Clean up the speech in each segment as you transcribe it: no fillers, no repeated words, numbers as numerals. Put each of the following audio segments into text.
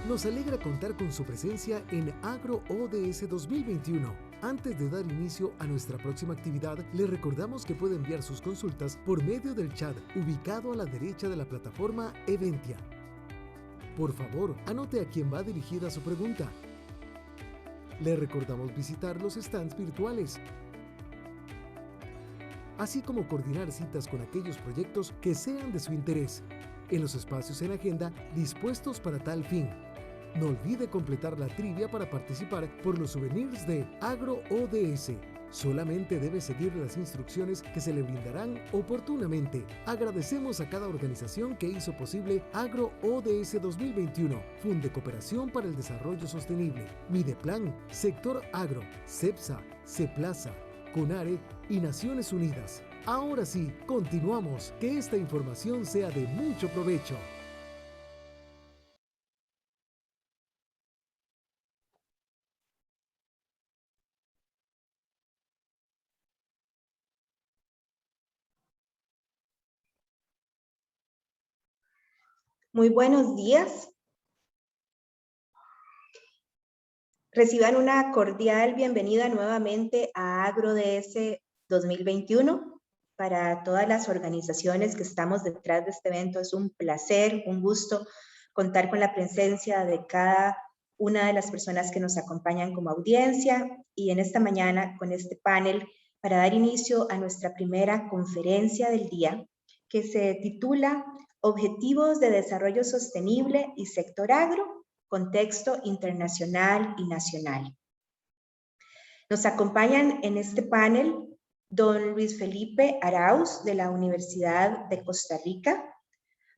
Nos alegra contar con su presencia en Agro ODS 2021. Antes de dar inicio a nuestra próxima actividad, le recordamos que puede enviar sus consultas por medio del chat ubicado a la derecha de la plataforma Eventia. Por favor, anote a quién va dirigida su pregunta. Le recordamos visitar los stands virtuales, así como coordinar citas con aquellos proyectos que sean de su interés, en los espacios en agenda dispuestos para tal fin. No olvide completar la trivia para participar por los souvenirs de Agro ODS. Solamente debe seguir las instrucciones que se le brindarán oportunamente. Agradecemos a cada organización que hizo posible Agro ODS 2021, Funde Cooperación para el Desarrollo Sostenible, Mideplan, Sector Agro, CEPSA, CEPLAZA, CONARE y Naciones Unidas. Ahora sí, continuamos. Que esta información sea de mucho provecho. Muy buenos días. Reciban una cordial bienvenida nuevamente a AgroDS 2021. Para todas las organizaciones que estamos detrás de este evento, es un placer, un gusto contar con la presencia de cada una de las personas que nos acompañan como audiencia y en esta mañana con este panel para dar inicio a nuestra primera conferencia del día que se titula Objetivos de Desarrollo Sostenible y Sector Agro, Contexto Internacional y Nacional. Nos acompañan en este panel don Luis Felipe Arauz de la Universidad de Costa Rica,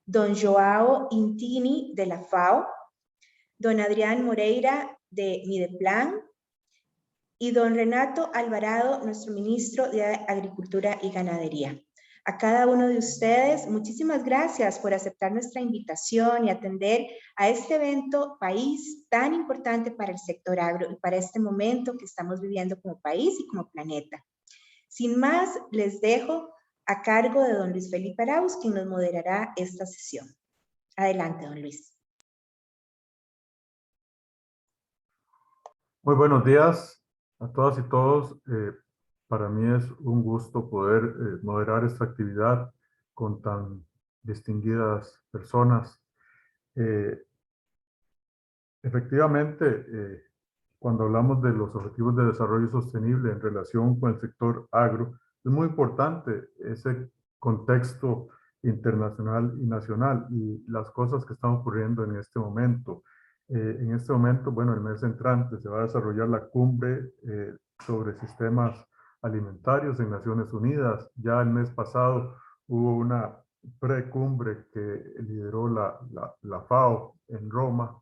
don Joao Intini de la FAO, don Adrián Moreira de Mideplan y don Renato Alvarado, nuestro ministro de Agricultura y Ganadería. A cada uno de ustedes, muchísimas gracias por aceptar nuestra invitación y atender a este evento país tan importante para el sector agro y para este momento que estamos viviendo como país y como planeta. Sin más, les dejo a cargo de don Luis Felipe Arauz, quien nos moderará esta sesión. Adelante, don Luis. Muy buenos días a todas y todos. Para mí es un gusto poder moderar esta actividad con tan distinguidas personas. Efectivamente, cuando hablamos de los Objetivos de Desarrollo Sostenible en relación con el sector agro, es muy importante ese contexto internacional y nacional y las cosas que están ocurriendo en este momento. En este momento, bueno, el mes entrante se va a desarrollar la cumbre sobre sistemas alimentarios en Naciones Unidas. Ya el mes pasado hubo una precumbre que lideró la FAO en Roma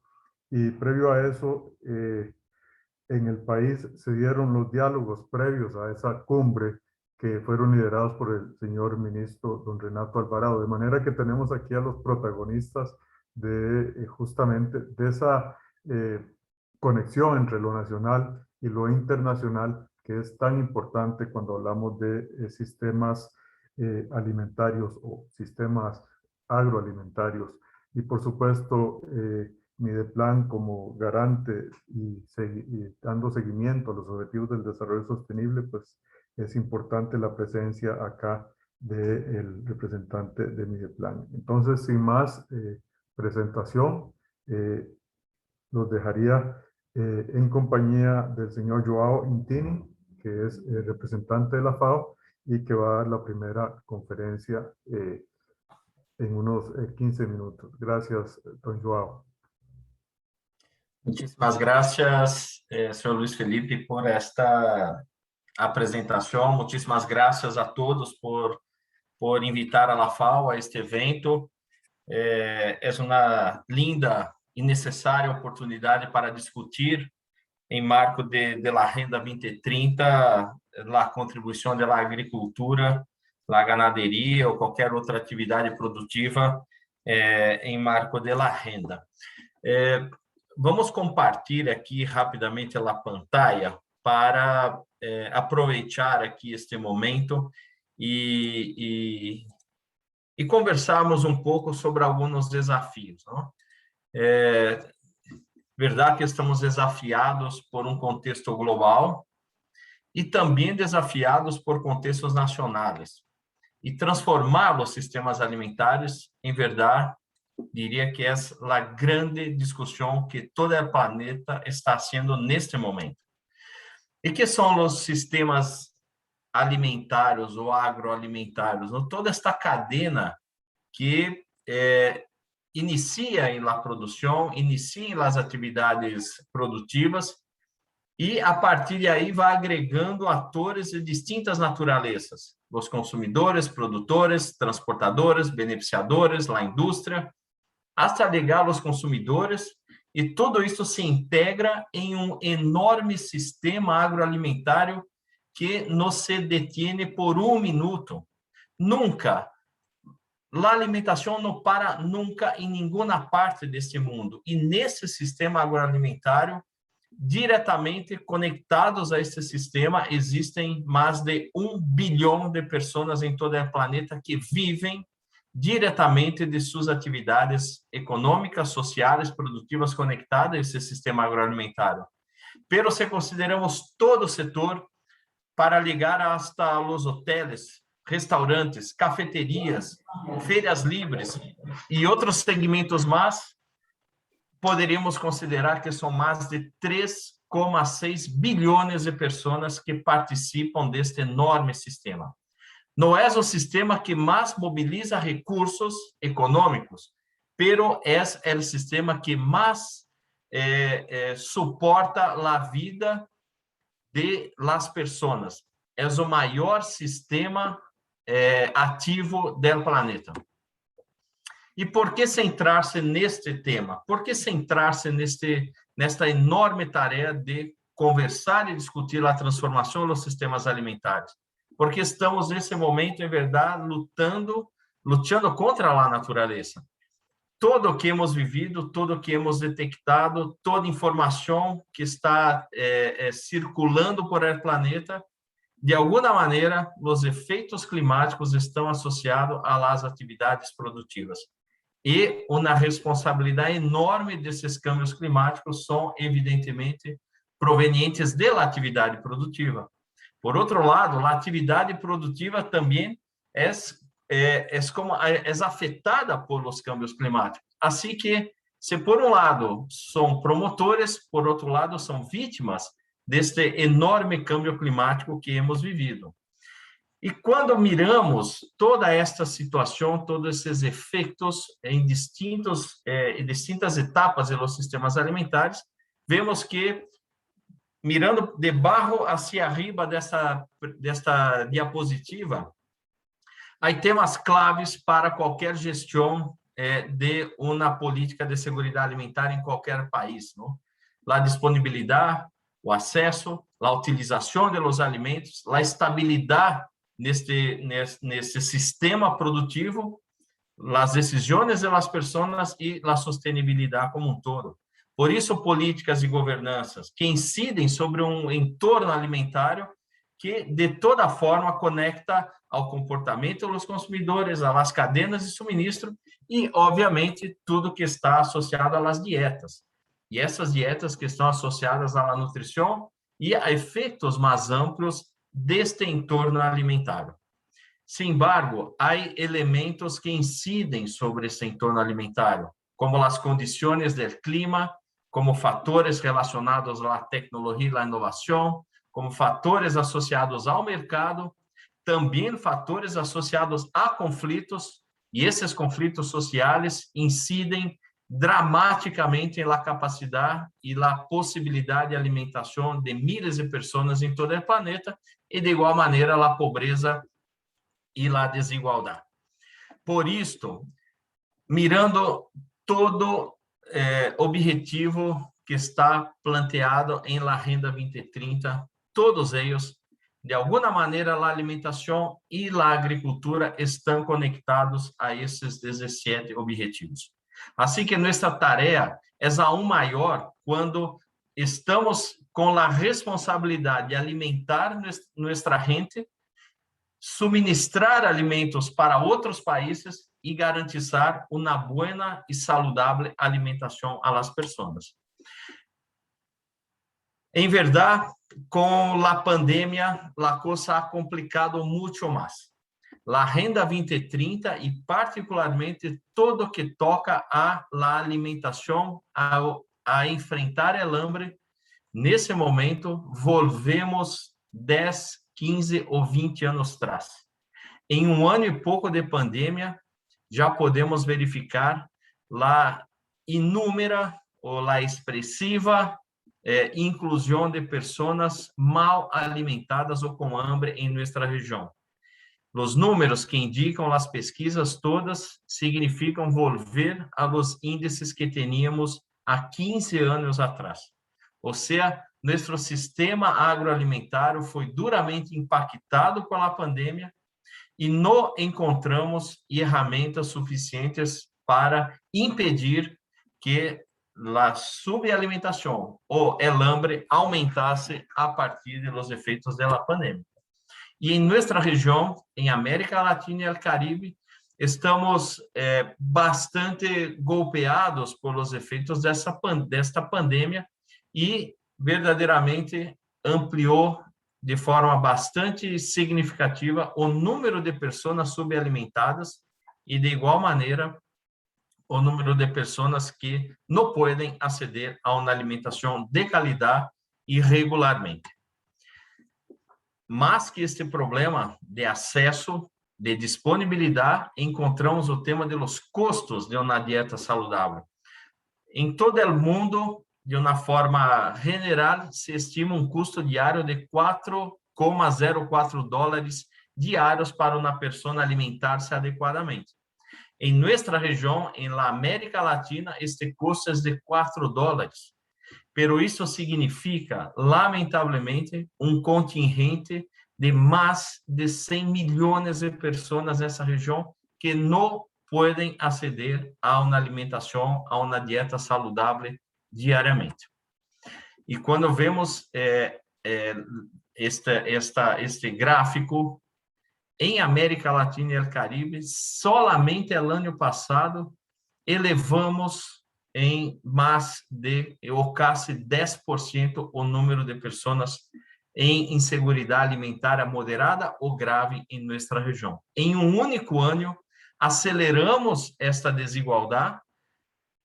y previo a eso, en el país se dieron los diálogos previos a esa cumbre que fueron liderados por el señor ministro don Renato Alvarado. De manera que tenemos aquí a los protagonistas de justamente de esa conexión entre lo nacional y lo internacional que es tan importante cuando hablamos de sistemas alimentarios o sistemas agroalimentarios. Y por supuesto, Mideplan como garante y dando seguimiento a los objetivos del desarrollo sostenible, pues es importante la presencia acá del representante de Mideplan. Entonces, sin más presentación, los dejaría en compañía del señor Joao Intini, que es el representante de la FAO y que va a dar la primera conferencia en unos 15 minutos. Gracias, don Joao. Muchísimas gracias, senhor Luis Felipe, por esta apresentação. Muchísimas gracias a todos por invitar a la FAO a este evento. É uma linda e necessária oportunidade para discutir, em marco de la Agenda 2030, a contribuição da agricultura, da ganaderia ou qualquer outra atividade produtiva em marco da agenda. Vamos compartilhar aqui rapidamente a pantalla para aproveitar aqui este momento e conversarmos um pouco sobre alguns desafios, não? Verdade que estamos desafiados por um contexto global e também desafiados por contextos nacionais. E transformar os sistemas alimentares, em verdade, diria que é a grande discussão que todo o planeta está haciendo neste momento. E que são os sistemas alimentares ou agroalimentares? Toda esta cadena que inicia em la produção, inicia em las atividades produtivas e, a partir de aí, vai agregando atores de distintas naturezas. Os consumidores, produtores, transportadores, beneficiadores, a indústria, até chegar aos consumidores, e tudo isso se integra em um enorme sistema agroalimentário que não se detiene por um minuto. Nunca. A alimentação não para nunca em nenhuma parte deste mundo. E nesse sistema agroalimentário, diretamente conectados a este sistema, existem mais de 1 bilhão de pessoas em todo o planeta que vivem diretamente de suas atividades econômicas, sociais, produtivas conectadas a esse sistema agroalimentário. Pero se consideramos todo o setor, para ligar hasta os hotéis, restaurantes, cafeterias, feiras livres e outros segmentos mais, poderíamos considerar que são mais de 3,6 bilhões de pessoas que participam deste enorme sistema. Não é o sistema que mais mobiliza recursos econômicos, pero é o sistema que mais suporta a vida de las pessoas. É o maior sistema ativo do planeta. E por que centrar-se neste tema? Por que centrar-se nesta enorme tarefa de conversar e discutir a transformação dos sistemas alimentares? Porque estamos, nesse momento, em verdade, lutando contra a natureza. Tudo o que hemos vivido, tudo o que hemos detectado, toda informação que está circulando por el planeta, de alguma maneira, os efeitos climáticos estão associados às atividades produtivas. E uma responsabilidade enorme desses câmbios climáticos são, evidentemente, provenientes da atividade produtiva. Por outro lado, a atividade produtiva também é afetada por os câmbios climáticos. Assim que, se por um lado são promotores, por outro lado são vítimas deste enorme câmbio climático que hemos vivido. E quando miramos toda esta situação, todos esses efeitos em distintas etapas dos sistemas alimentares, vemos que, mirando de baixo hacia arriba desta diapositiva, há temas claves para qualquer gestão de uma política de segurança alimentar em qualquer país, não? A disponibilidade, o acesso, a utilização de los alimentos, a estabilidade nesse sistema produtivo, as decisões das pessoas e a sustentabilidade como um todo. Por isso, políticas e governanças que incidem sobre um entorno alimentário que, de toda forma, conecta ao comportamento dos consumidores, às cadenas de suministro e, obviamente, tudo que está associado às dietas. E essas dietas que estão associadas à nutrição e a efeitos mais amplos deste entorno alimentar. Sin embargo, há elementos que incidem sobre esse entorno alimentar, como as condições do clima, como fatores relacionados à tecnologia e à inovação, como fatores associados ao mercado, também fatores associados a conflitos, e esses conflitos sociais incidem dramaticamente na capacidade e na possibilidade de alimentação de milhares de pessoas em todo o planeta, e de igual maneira a pobreza e a desigualdade. Por isto, mirando todo objetivo que está planteado em la Agenda 2030, todos eles, de alguma maneira, a alimentação e a agricultura estão conectados a esses 17 objetivos. Assim que nossa tarefa é aún maior quando estamos com a responsabilidade de alimentar nossa gente, suministrar alimentos para outros países e garantizar uma boa e saudável alimentação às pessoas. En verdad, con la pandemia, la cosa ha complicado mucho más. La Agenda 2030 y particularmente todo que toca a la alimentación, a enfrentar el hambre, nesse momento, volvemos 10, 15 ou 20 anos atrás. Em um ano e pouco de pandemia, já podemos verificar a inúmera ou a expressiva inclusão de pessoas mal alimentadas ou com hambre em nossa região. Os números que indicam as pesquisas todas significam volver a los índices que teníamos há 15 anos atrás. Ou seja, nosso sistema agroalimentar foi duramente impactado pela pandemia e não encontramos ferramentas suficientes para impedir que a subalimentação ou o hambre aumentasse a partir dos efeitos da pandemia. E em nossa região, em América Latina e o Caribe, estamos bastante golpeados por os efeitos desta pandemia e verdadeiramente ampliou de forma bastante significativa o número de pessoas subalimentadas e, de igual maneira, o número de pessoas que não podem aceder a uma alimentação de qualidade e regularmente. Mas que este problema de acesso, de disponibilidade, encontramos o tema de los custos de uma dieta saudável. Em todo o mundo, de uma forma general, se estima um custo diário de $4,04 diários para uma pessoa alimentar-se adequadamente. Em nossa região, em la América Latina, este custo é de $4. Pero isso significa, lamentavelmente, um contingente de mais de 100 milhões de pessoas nessa região que não podem aceder a uma alimentação, a uma dieta saudável diariamente. E quando vemos este gráfico, em América Latina e o Caribe, solamente no ano passado, elevamos em mais de, ou quase 10%, o número de pessoas em insegurança alimentar moderada ou grave em nossa região. Em um único ano, aceleramos esta desigualdade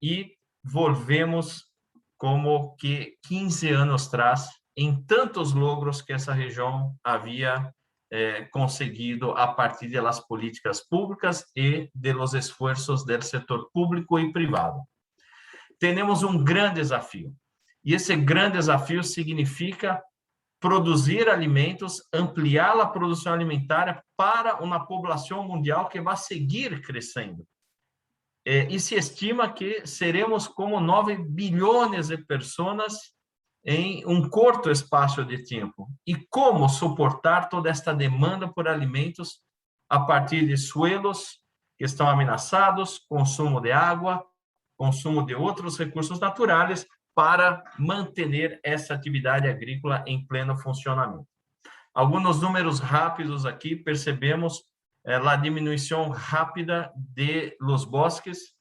e volvemos como que 15 anos atrás, em tantos logros que essa região havia conseguido a partir das políticas públicas e de los esforços do setor público e privado. Temos um grande desafio, e esse grande desafio significa produzir alimentos, ampliar a produção alimentar para uma população mundial que vai seguir crescendo. E se estima que seremos como 9 bilhões de pessoas em um curto espaço de tempo. E como suportar toda esta demanda por alimentos a partir de suelos que estão ameaçados, consumo de água, consumo de outros recursos naturais para manter essa atividade agrícola em pleno funcionamento. Alguns números rápidos aqui, percebemos a diminuição rápida de los bosques,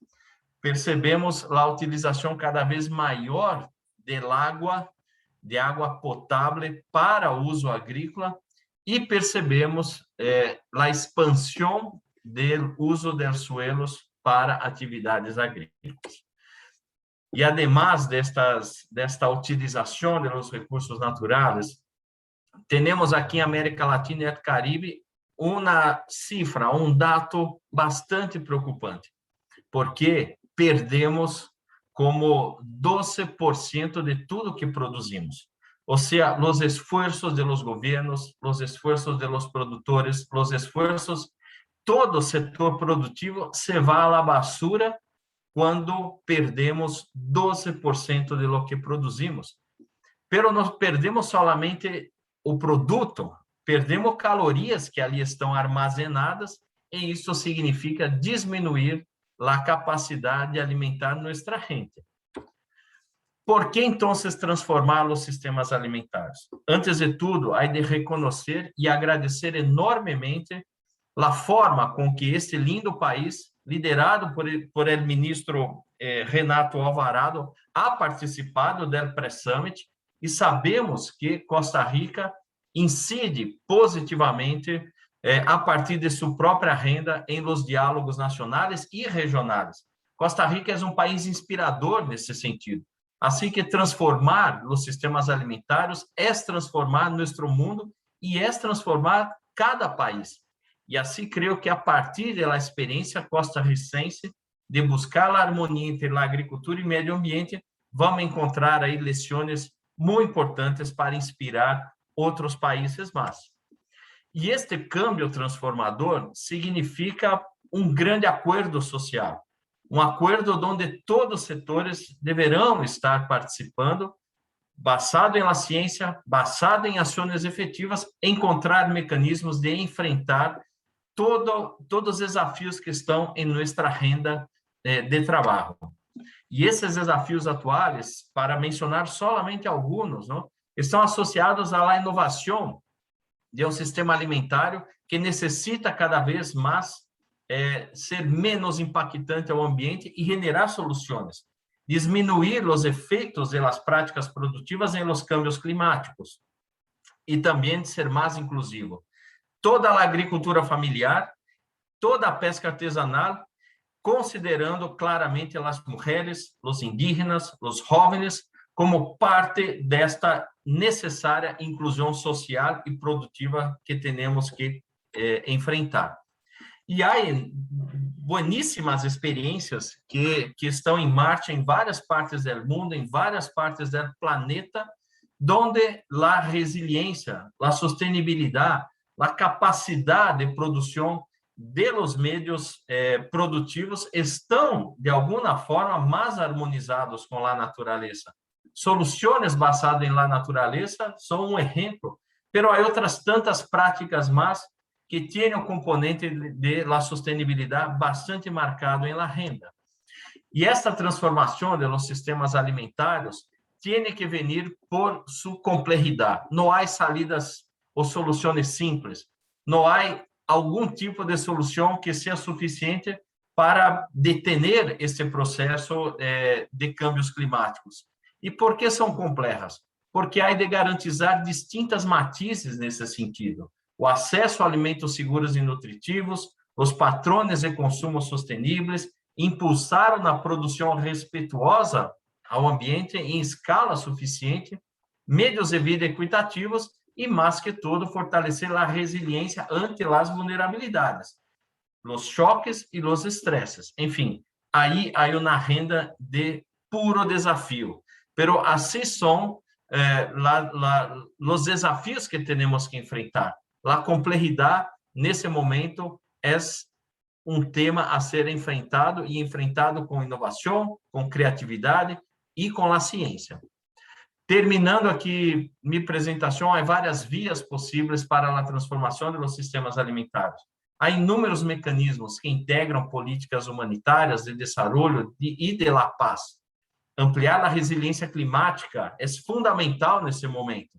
percebemos a utilização cada vez maior de água potável para uso agrícola e percebemos a expansão do uso de suelos para atividades agrícolas. E, además desta utilização de los recursos naturais, temos aqui em América Latina e el Caribe uma cifra, um dado bastante preocupante, porque perdemos como 12% de tudo que produzimos. Ou seja, os esforços de los governos, os esforços de los produtores, os esforços, todo o setor produtivo se vai à basura quando perdemos 12% de lo que produzimos. Pero não perdemos solamente o produto, perdemos calorias que ali estão armazenadas, e isso significa diminuir a capacidade de alimentar nossa gente. Por que, então, transformar os sistemas alimentares? Antes de tudo, há de reconhecer e agradecer enormemente a forma com que este lindo país, liderado por el ministro Renato Alvarado, ha participado do Pré-Summit e sabemos que Costa Rica incide positivamente a partir de sua própria renda em los diálogos nacionais e regionais. Costa Rica é um país inspirador nesse sentido. Assim que transformar os sistemas alimentários é transformar nosso mundo e é transformar cada país. E assim creio que a partir da experiência costarricense de buscar a harmonia entre a agricultura e meio ambiente, vamos encontrar aí lições muito importantes para inspirar outros países mais. E este câmbio transformador significa um grande acordo social, um acordo onde todos os setores deverão estar participando, basado em la ciência, basado em ações efetivas, encontrar mecanismos de enfrentar todos os desafios que estão em nossa renda de trabalho. E esses desafios atuais, para mencionar solamente alguns, não, estão associados à inovação de um sistema alimentário que necessita cada vez mais ser menos impactante ao ambiente e generar soluções, diminuir os efeitos das práticas produtivas em los cambios climáticos e também ser mais inclusivo. Toda a agricultura familiar, toda a pesca artesanal, considerando claramente as mulheres, os indígenas, os jovens, como parte desta necessária inclusão social e produtiva que temos que enfrentar. E há bueníssimas experiências que estão em marcha em várias partes do mundo, em várias partes do planeta, onde a resiliência, a sustentabilidade, a capacidade de produção de los meios produtivos estão, de alguma forma, mais harmonizados com a natureza. Soluções basadas em la natureza são um exemplo, mas há outras tantas práticas mais que têm o componente de la sustentabilidade bastante marcado em la renda. E esta transformação de los sistemas alimentários tem que vir por sua complexidade. Não há salidas ou soluções simples. Não há algum tipo de solução que seja suficiente para detener esse processo de cambios climáticos. E por que são complexas? Porque há de garantizar distintas matizes nesse sentido. O acesso a alimentos seguros e nutritivos, os padrões de consumo sustentáveis, impulsar uma produção respeituosa ao ambiente em escala suficiente, meios de vida equitativos e, mais que tudo, fortalecer a resiliência ante as vulnerabilidades, os choques e os estresses. Enfim, aí há uma renda de puro desafio. Pero assim são os desafios que temos que enfrentar. A complexidade, nesse momento, é um tema a ser enfrentado e enfrentado com inovação, com criatividade e com a ciência. Terminando aqui minha apresentação, há várias vias possíveis para a transformação dos sistemas alimentares. Há inúmeros mecanismos que integram políticas humanitárias de desenvolvimento e de la paz. Ampliar a resiliência climática é fundamental nesse momento.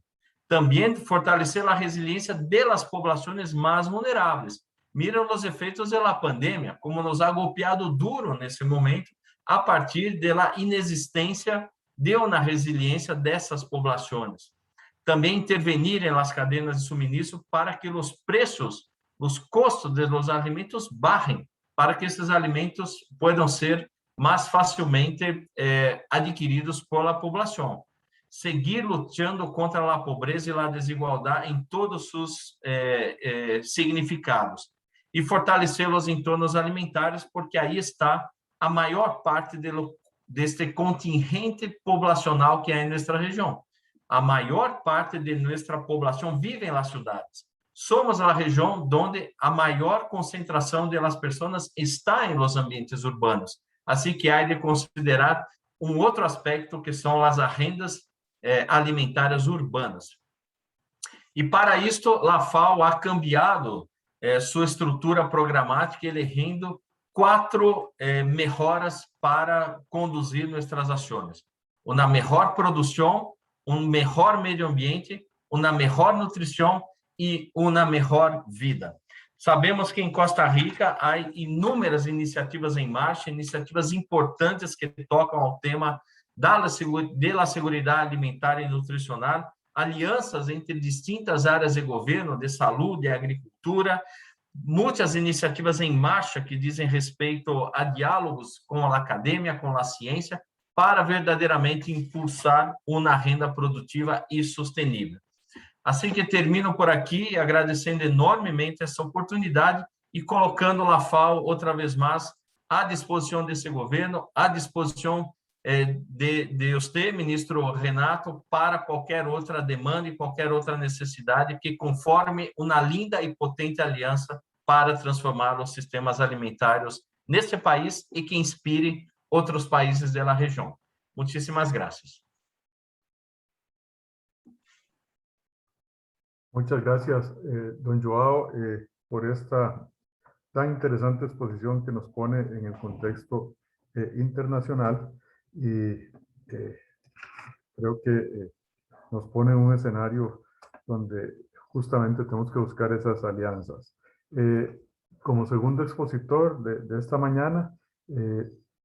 Também fortalecer a resiliência das populações mais vulneráveis. Miram os efeitos da pandemia, como nos ha golpeado duro nesse momento, a partir da inexistência de uma resiliência dessas populações. Também intervenir nas cadeias de suministro para que os preços, os custos dos alimentos baixem, para que esses alimentos possam ser mais facilmente adquiridos pela população. Seguir lutando contra a pobreza e a desigualdade em todos os significados e fortalecer os entornos alimentares, porque aí está a maior parte deste contingente populacional que há em nossa região. A maior parte de nossa população vive nas cidades. Somos a região onde a maior concentração das pessoas está em los ambientes urbanos. Assim que há de considerar um outro aspecto que são as rendas alimentares urbanas. E para isto, a FAO ha cambiado sua estrutura programática, elegendo 4 melhoras para conduzir nossas ações. Uma melhor produção, melhor meio ambiente, uma melhor nutrição e uma melhor vida. Sabemos que em Costa Rica há inúmeras iniciativas em marcha, iniciativas importantes que tocam ao tema de la seguridad alimentar y nutricional, alianças entre distintas áreas de governo, de saúde, de agricultura, muitas iniciativas em marcha que dizem respeito a diálogos com a academia, com a ciência, para verdadeiramente impulsar uma renda produtiva e sustentável. Assim que termino por aqui, agradecendo enormemente essa oportunidade e colocando a FAO outra vez mais à disposição desse governo, à disposição de você, ministro Renato, para qualquer outra demanda e qualquer outra necessidade que conforme uma linda e potente aliança para transformar os sistemas alimentares neste país e que inspire outros países da região. Muchísimas gracias. Muchas gracias, don Joao, por esta tan interesante exposición que nos pone en el contexto internacional y creo que nos pone en un escenario donde justamente tenemos que buscar esas alianzas. Como segundo expositor de esta mañana,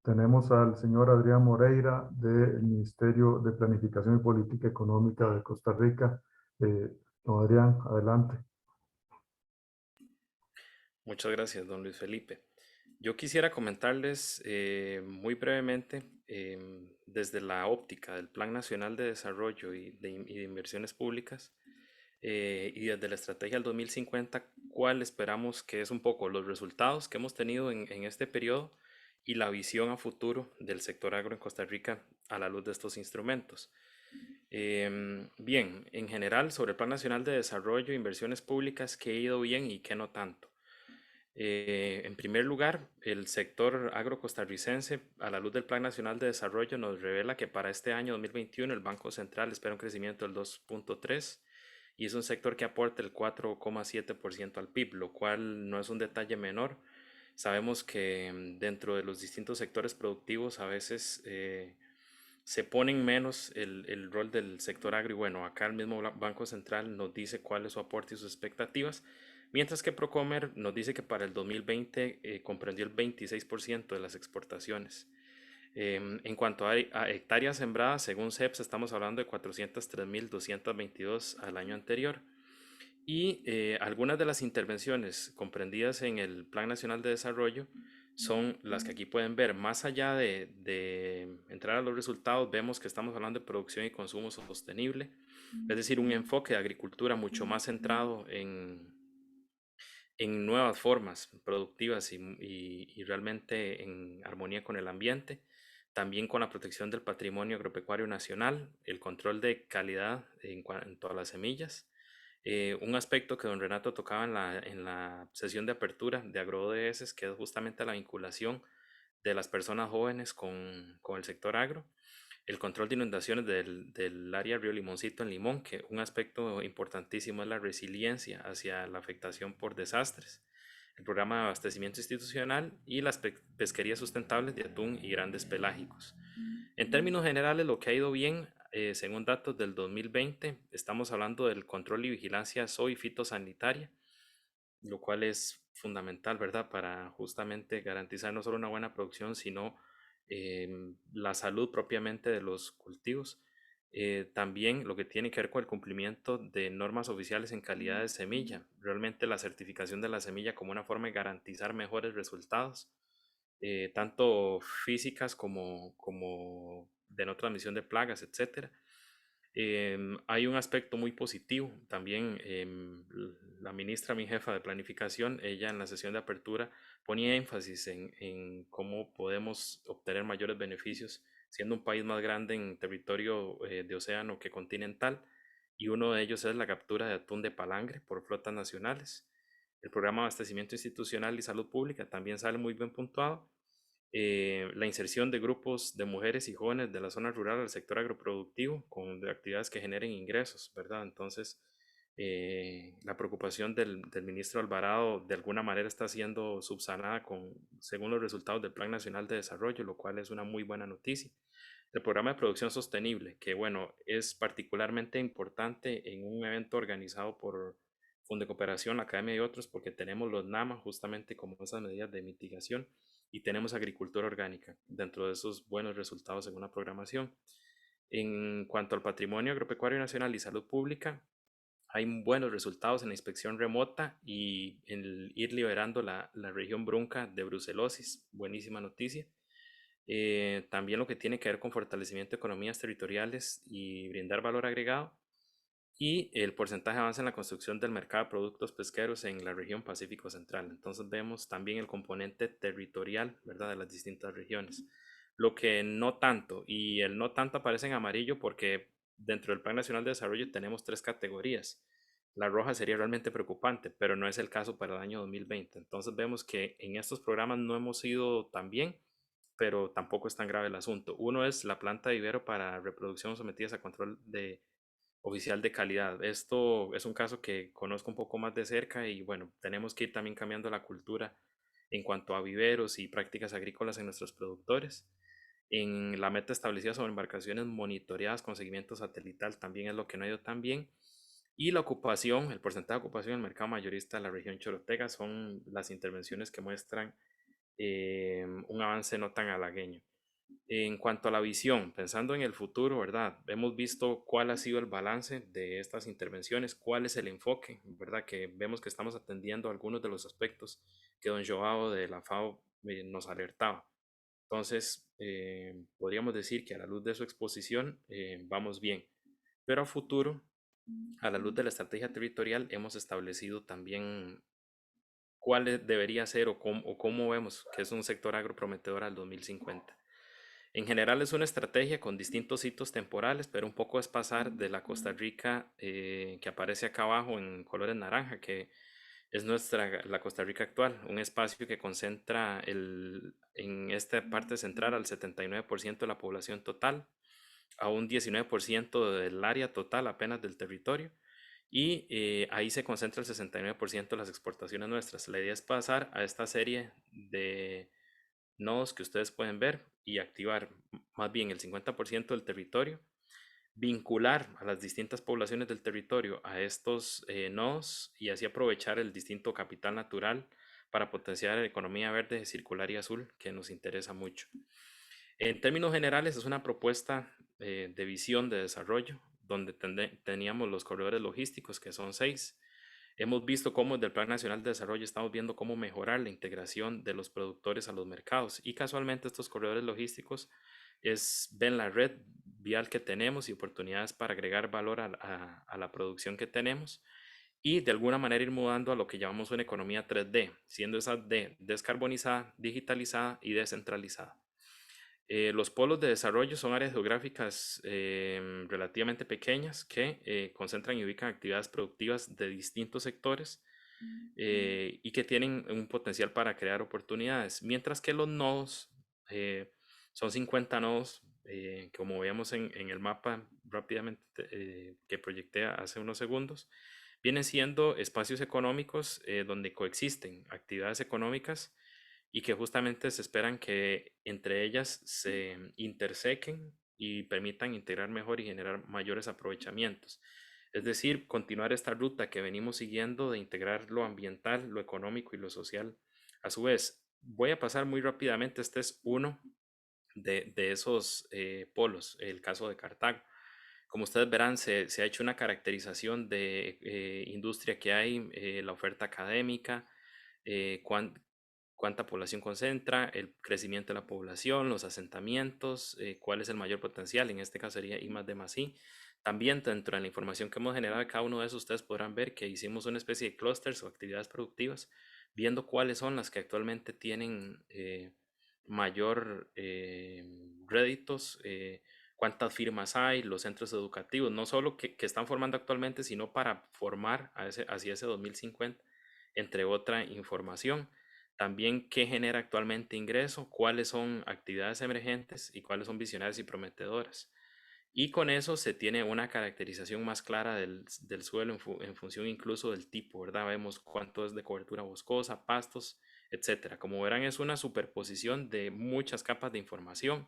tenemos al señor Adrián Moreira del Ministerio de Planificación y Política Económica de Costa Rica. Don Adrián, adelante. Muchas gracias, don Luis Felipe. Yo quisiera comentarles muy brevemente desde la óptica del Plan Nacional de Desarrollo y de Inversiones Públicas y desde la Estrategia del 2050, cuál esperamos que es un poco los resultados que hemos tenido en este periodo y la visión a futuro del sector agro en Costa Rica a la luz de estos instrumentos. Bien, en general, sobre el Plan Nacional de Desarrollo e Inversiones Públicas, ¿qué ha ido bien y qué no tanto? En primer lugar, el sector agrocostarricense, a la luz del Plan Nacional de Desarrollo, nos revela que para este año 2021 el Banco Central espera un crecimiento del 2.3% y es un sector que aporta el 4,7% al PIB, lo cual no es un detalle menor. Sabemos que dentro de los distintos sectores productivos a veces se ponen menos el rol del sector agro y bueno, acá el mismo Banco Central nos dice cuál es su aporte y sus expectativas, mientras que Procomer nos dice que para el 2020 comprendió el 26% de las exportaciones. En cuanto a hectáreas sembradas, según CEPS estamos hablando de 403.222 al año anterior. Y algunas de las intervenciones comprendidas en el Plan Nacional de Desarrollo son las que aquí pueden ver. Más allá de entrar a los resultados, vemos que estamos hablando de producción y consumo sostenible, es decir, un enfoque de agricultura mucho más centrado en nuevas formas productivas y realmente en armonía con el ambiente. También con la protección del patrimonio agropecuario nacional, el control de calidad en cuanto a las semillas. Un aspecto que don Renato tocaba en la sesión de apertura de AgroODS, que es justamente la vinculación de las personas jóvenes con el sector agro, el control de inundaciones del área Río Limoncito en Limón, que un aspecto importantísimo es la resiliencia hacia la afectación por desastres, el programa de abastecimiento institucional y las pesquerías sustentables de atún y grandes pelágicos. En términos generales, lo que ha ido bien, según datos del 2020, estamos hablando del control y vigilancia zooi fitosanitaria, lo cual es fundamental, ¿verdad? Para justamente garantizar no solo una buena producción, sino la salud propiamente de los cultivos. También lo que tiene que ver con el cumplimiento de normas oficiales en calidad de semilla, realmente la certificación de la semilla como una forma de garantizar mejores resultados, tanto físicas como de no transmisión de plagas, etc. Hay un aspecto muy positivo también. La ministra, mi jefa de planificación, ella en la sesión de apertura ponía énfasis en cómo podemos obtener mayores beneficios siendo un país más grande en territorio de océano que continental, y uno de ellos es la captura de atún de palangre por flotas nacionales. El programa de abastecimiento institucional y salud pública también sale muy bien puntuado. La inserción de grupos de mujeres y jóvenes de la zona rural al sector agroproductivo con actividades que generen ingresos, ¿verdad? Entonces, la preocupación del ministro Alvarado de alguna manera está siendo subsanada según los resultados del Plan Nacional de Desarrollo, lo cual es una muy buena noticia. El programa de producción sostenible, que bueno, es particularmente importante en un evento organizado por Fondo de Cooperación, la Academia y otros, porque tenemos los NAMA justamente como esas medidas de mitigación. y tenemos agricultura orgánica dentro de esos buenos resultados según la programación. En cuanto al patrimonio agropecuario nacional y salud pública, hay buenos resultados en la inspección remota y en el ir liberando la región brunca de brucelosis, buenísima noticia. También lo que tiene que ver con fortalecimiento de economías territoriales y brindar valor agregado. Y el porcentaje de avance en la construcción del mercado de productos pesqueros en la región Pacífico Central. Entonces vemos también el componente territorial, ¿verdad?, de las distintas regiones. Lo que no tanto, y el no tanto aparece en amarillo porque dentro del Plan Nacional de Desarrollo tenemos 3 categorías. La roja sería realmente preocupante, pero no es el caso para el año 2020. Entonces vemos que en estos programas no hemos ido tan bien, pero tampoco es tan grave el asunto. Uno es la planta de vivero para reproducción sometidas a control oficial de calidad. Esto es un caso que conozco un poco más de cerca y bueno, tenemos que ir también cambiando la cultura en cuanto a viveros y prácticas agrícolas en nuestros productores. En la meta establecida sobre embarcaciones monitoreadas con seguimiento satelital también es lo que no ha ido tan bien. Y la ocupación, el porcentaje de ocupación en el mercado mayorista de la región Chorotega son las intervenciones que muestran un avance no tan halagueño. En cuanto a la visión, pensando en el futuro, ¿verdad? Hemos visto cuál ha sido el balance de estas intervenciones, cuál es el enfoque, ¿verdad? Que vemos que estamos atendiendo algunos de los aspectos que don Joao de la FAO nos alertaba. Entonces, podríamos decir que a la luz de su exposición vamos bien, pero a futuro, a la luz de la estrategia territorial, hemos establecido también debería ser o cómo vemos que es un sector agroprometedor al 2050. En general es una estrategia con distintos hitos temporales, pero un poco es pasar de la Costa Rica que aparece acá abajo en colores naranja, que es la Costa Rica actual, un espacio que concentra en esta parte central al 79% de la población total, a un 19% del área total apenas del territorio, y ahí se concentra el 69% de las exportaciones nuestras. La idea es pasar a esta serie de nodos que ustedes pueden ver y activar más bien el 50% del territorio, vincular a las distintas poblaciones del territorio a estos nodos y así aprovechar el distinto capital natural para potenciar la economía verde, circular y azul que nos interesa mucho. En términos generales es una propuesta de visión de desarrollo donde teníamos los corredores logísticos que son 6. Hemos visto cómo desde el Plan Nacional de Desarrollo estamos viendo cómo mejorar la integración de los productores a los mercados y casualmente estos corredores logísticos ven la red vial que tenemos y oportunidades para agregar valor a la producción que tenemos y de alguna manera ir mudando a lo que llamamos una economía 3D, siendo esa D descarbonizada, digitalizada y descentralizada. Los polos de desarrollo son áreas geográficas relativamente pequeñas que concentran y ubican actividades productivas de distintos sectores y que tienen un potencial para crear oportunidades, mientras que los nodos son 50 nodos, como veíamos en el mapa rápidamente que proyecté hace unos segundos, vienen siendo espacios económicos donde coexisten actividades económicas y que justamente se esperan que entre ellas se intersequen y permitan integrar mejor y generar mayores aprovechamientos. Es decir, continuar esta ruta que venimos siguiendo de integrar lo ambiental, lo económico y lo social. A su vez, voy a pasar muy rápidamente, este es uno de esos polos, el caso de Cartago. Como ustedes verán, se ha hecho una caracterización de industria que hay, la oferta académica, cuánta población concentra, el crecimiento de la población, los asentamientos, cuál es el mayor potencial, en este caso sería I+D+I. También dentro de la información que hemos generado de cada uno de esos, ustedes podrán ver que hicimos una especie de clústeres o actividades productivas, viendo cuáles son las que actualmente tienen mayor réditos, cuántas firmas hay, los centros educativos, no solo que están formando actualmente, sino para formar hacia ese 2050, entre otra información. También qué genera actualmente ingreso, cuáles son actividades emergentes y cuáles son visionarias y prometedoras. Y con eso se tiene una caracterización más clara del suelo en función incluso del tipo, ¿verdad? Vemos cuánto es de cobertura boscosa, pastos, etcétera. Como verán, es una superposición de muchas capas de información,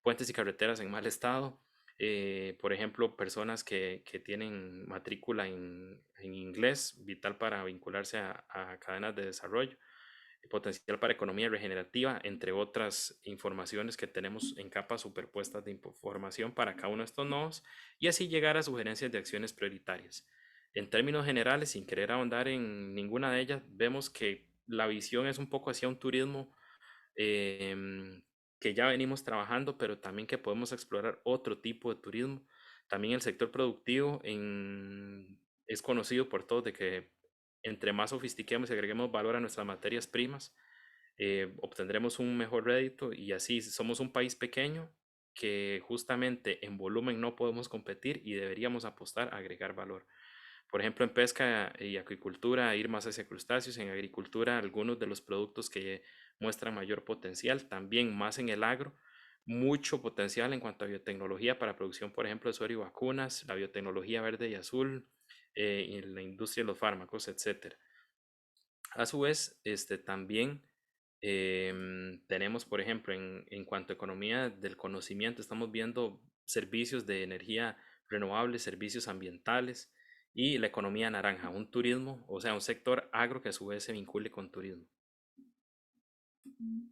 puentes y carreteras en mal estado, por ejemplo, personas que tienen matrícula en inglés, vital para vincularse a cadenas de desarrollo, potencial para economía regenerativa, entre otras informaciones que tenemos en capas superpuestas de información para cada uno de estos nodos, y así llegar a sugerencias de acciones prioritarias. En términos generales, sin querer ahondar en ninguna de ellas, vemos que la visión es un poco hacia un turismo que ya venimos trabajando, pero también que podemos explorar otro tipo de turismo. También el sector productivo es conocido por todos de que entre más sofistiquemos y agreguemos valor a nuestras materias primas, obtendremos un mejor rédito, y así somos un país pequeño que justamente en volumen no podemos competir y deberíamos apostar a agregar valor. Por ejemplo, en pesca y acuicultura, ir más hacia crustáceos; en agricultura, algunos de los productos que muestran mayor potencial; también más en el agro, mucho potencial en cuanto a biotecnología para producción, por ejemplo, de suero y vacunas, la biotecnología verde y azul, y la industria de los fármacos, etcétera. A su vez, también tenemos, por ejemplo, en cuanto a economía del conocimiento, estamos viendo servicios de energía renovable, servicios ambientales y la economía naranja, un turismo, o sea, un sector agro que a su vez se vincule con turismo.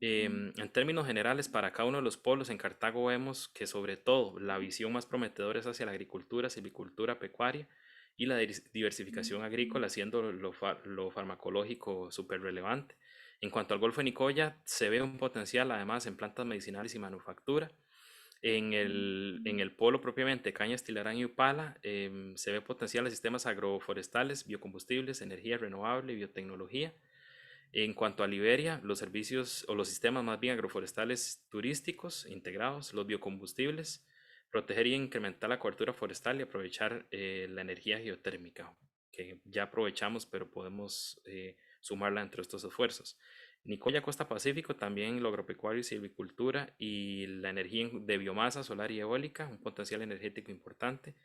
En términos generales, para cada uno de los polos en Cartago vemos que sobre todo la visión más prometedora es hacia la agricultura, silvicultura, pecuaria y la diversificación agrícola, siendo lo farmacológico súper relevante. En cuanto al Golfo de Nicoya, se ve un potencial además en plantas medicinales y manufactura. En el polo propiamente, Cañas, Tilarán y Upala, se ve potencial en sistemas agroforestales, biocombustibles, energía renovable, biotecnología. En cuanto a Liberia, los servicios o los sistemas más bien agroforestales turísticos integrados, los biocombustibles, proteger y incrementar la cobertura forestal y aprovechar la energía geotérmica, que ya aprovechamos, pero podemos sumarla entre estos esfuerzos. Nicoya, Costa Pacífico, también lo agropecuario y silvicultura y la energía de biomasa solar y eólica, un potencial energético importante.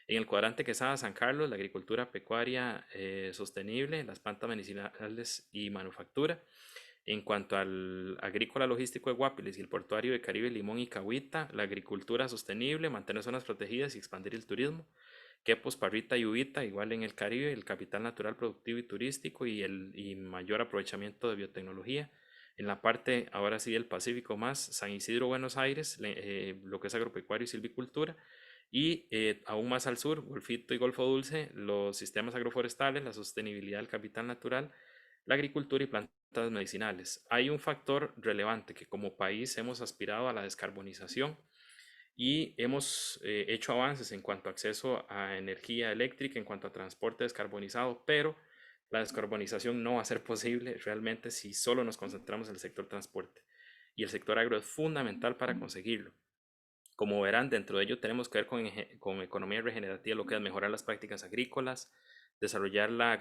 En el cuadrante Quesada, San Carlos, la agricultura pecuaria sostenible, las plantas medicinales y manufactura. En cuanto al agrícola logístico de Guapiles y el portuario de Caribe, Limón y Cahuita, la agricultura sostenible, mantener zonas protegidas y expandir el turismo. Quepos, Parrita y Ubita, igual en el Caribe, el capital natural productivo y turístico y mayor aprovechamiento de biotecnología. En la parte, ahora sí, del Pacífico más, San Isidro, Buenos Aires, lo que es agropecuario y silvicultura. Y aún más al sur, Golfito y Golfo Dulce, los sistemas agroforestales, la sostenibilidad del capital natural, la agricultura y plantas medicinales. Hay un factor relevante que como país hemos aspirado a la descarbonización y hemos hecho avances en cuanto a acceso a energía eléctrica, en cuanto a transporte descarbonizado, pero la descarbonización no va a ser posible realmente si solo nos concentramos en el sector transporte. Y el sector agro es fundamental para conseguirlo. Como verán, dentro de ello tenemos que ver con economía regenerativa, lo que es mejorar las prácticas agrícolas, desarrollar la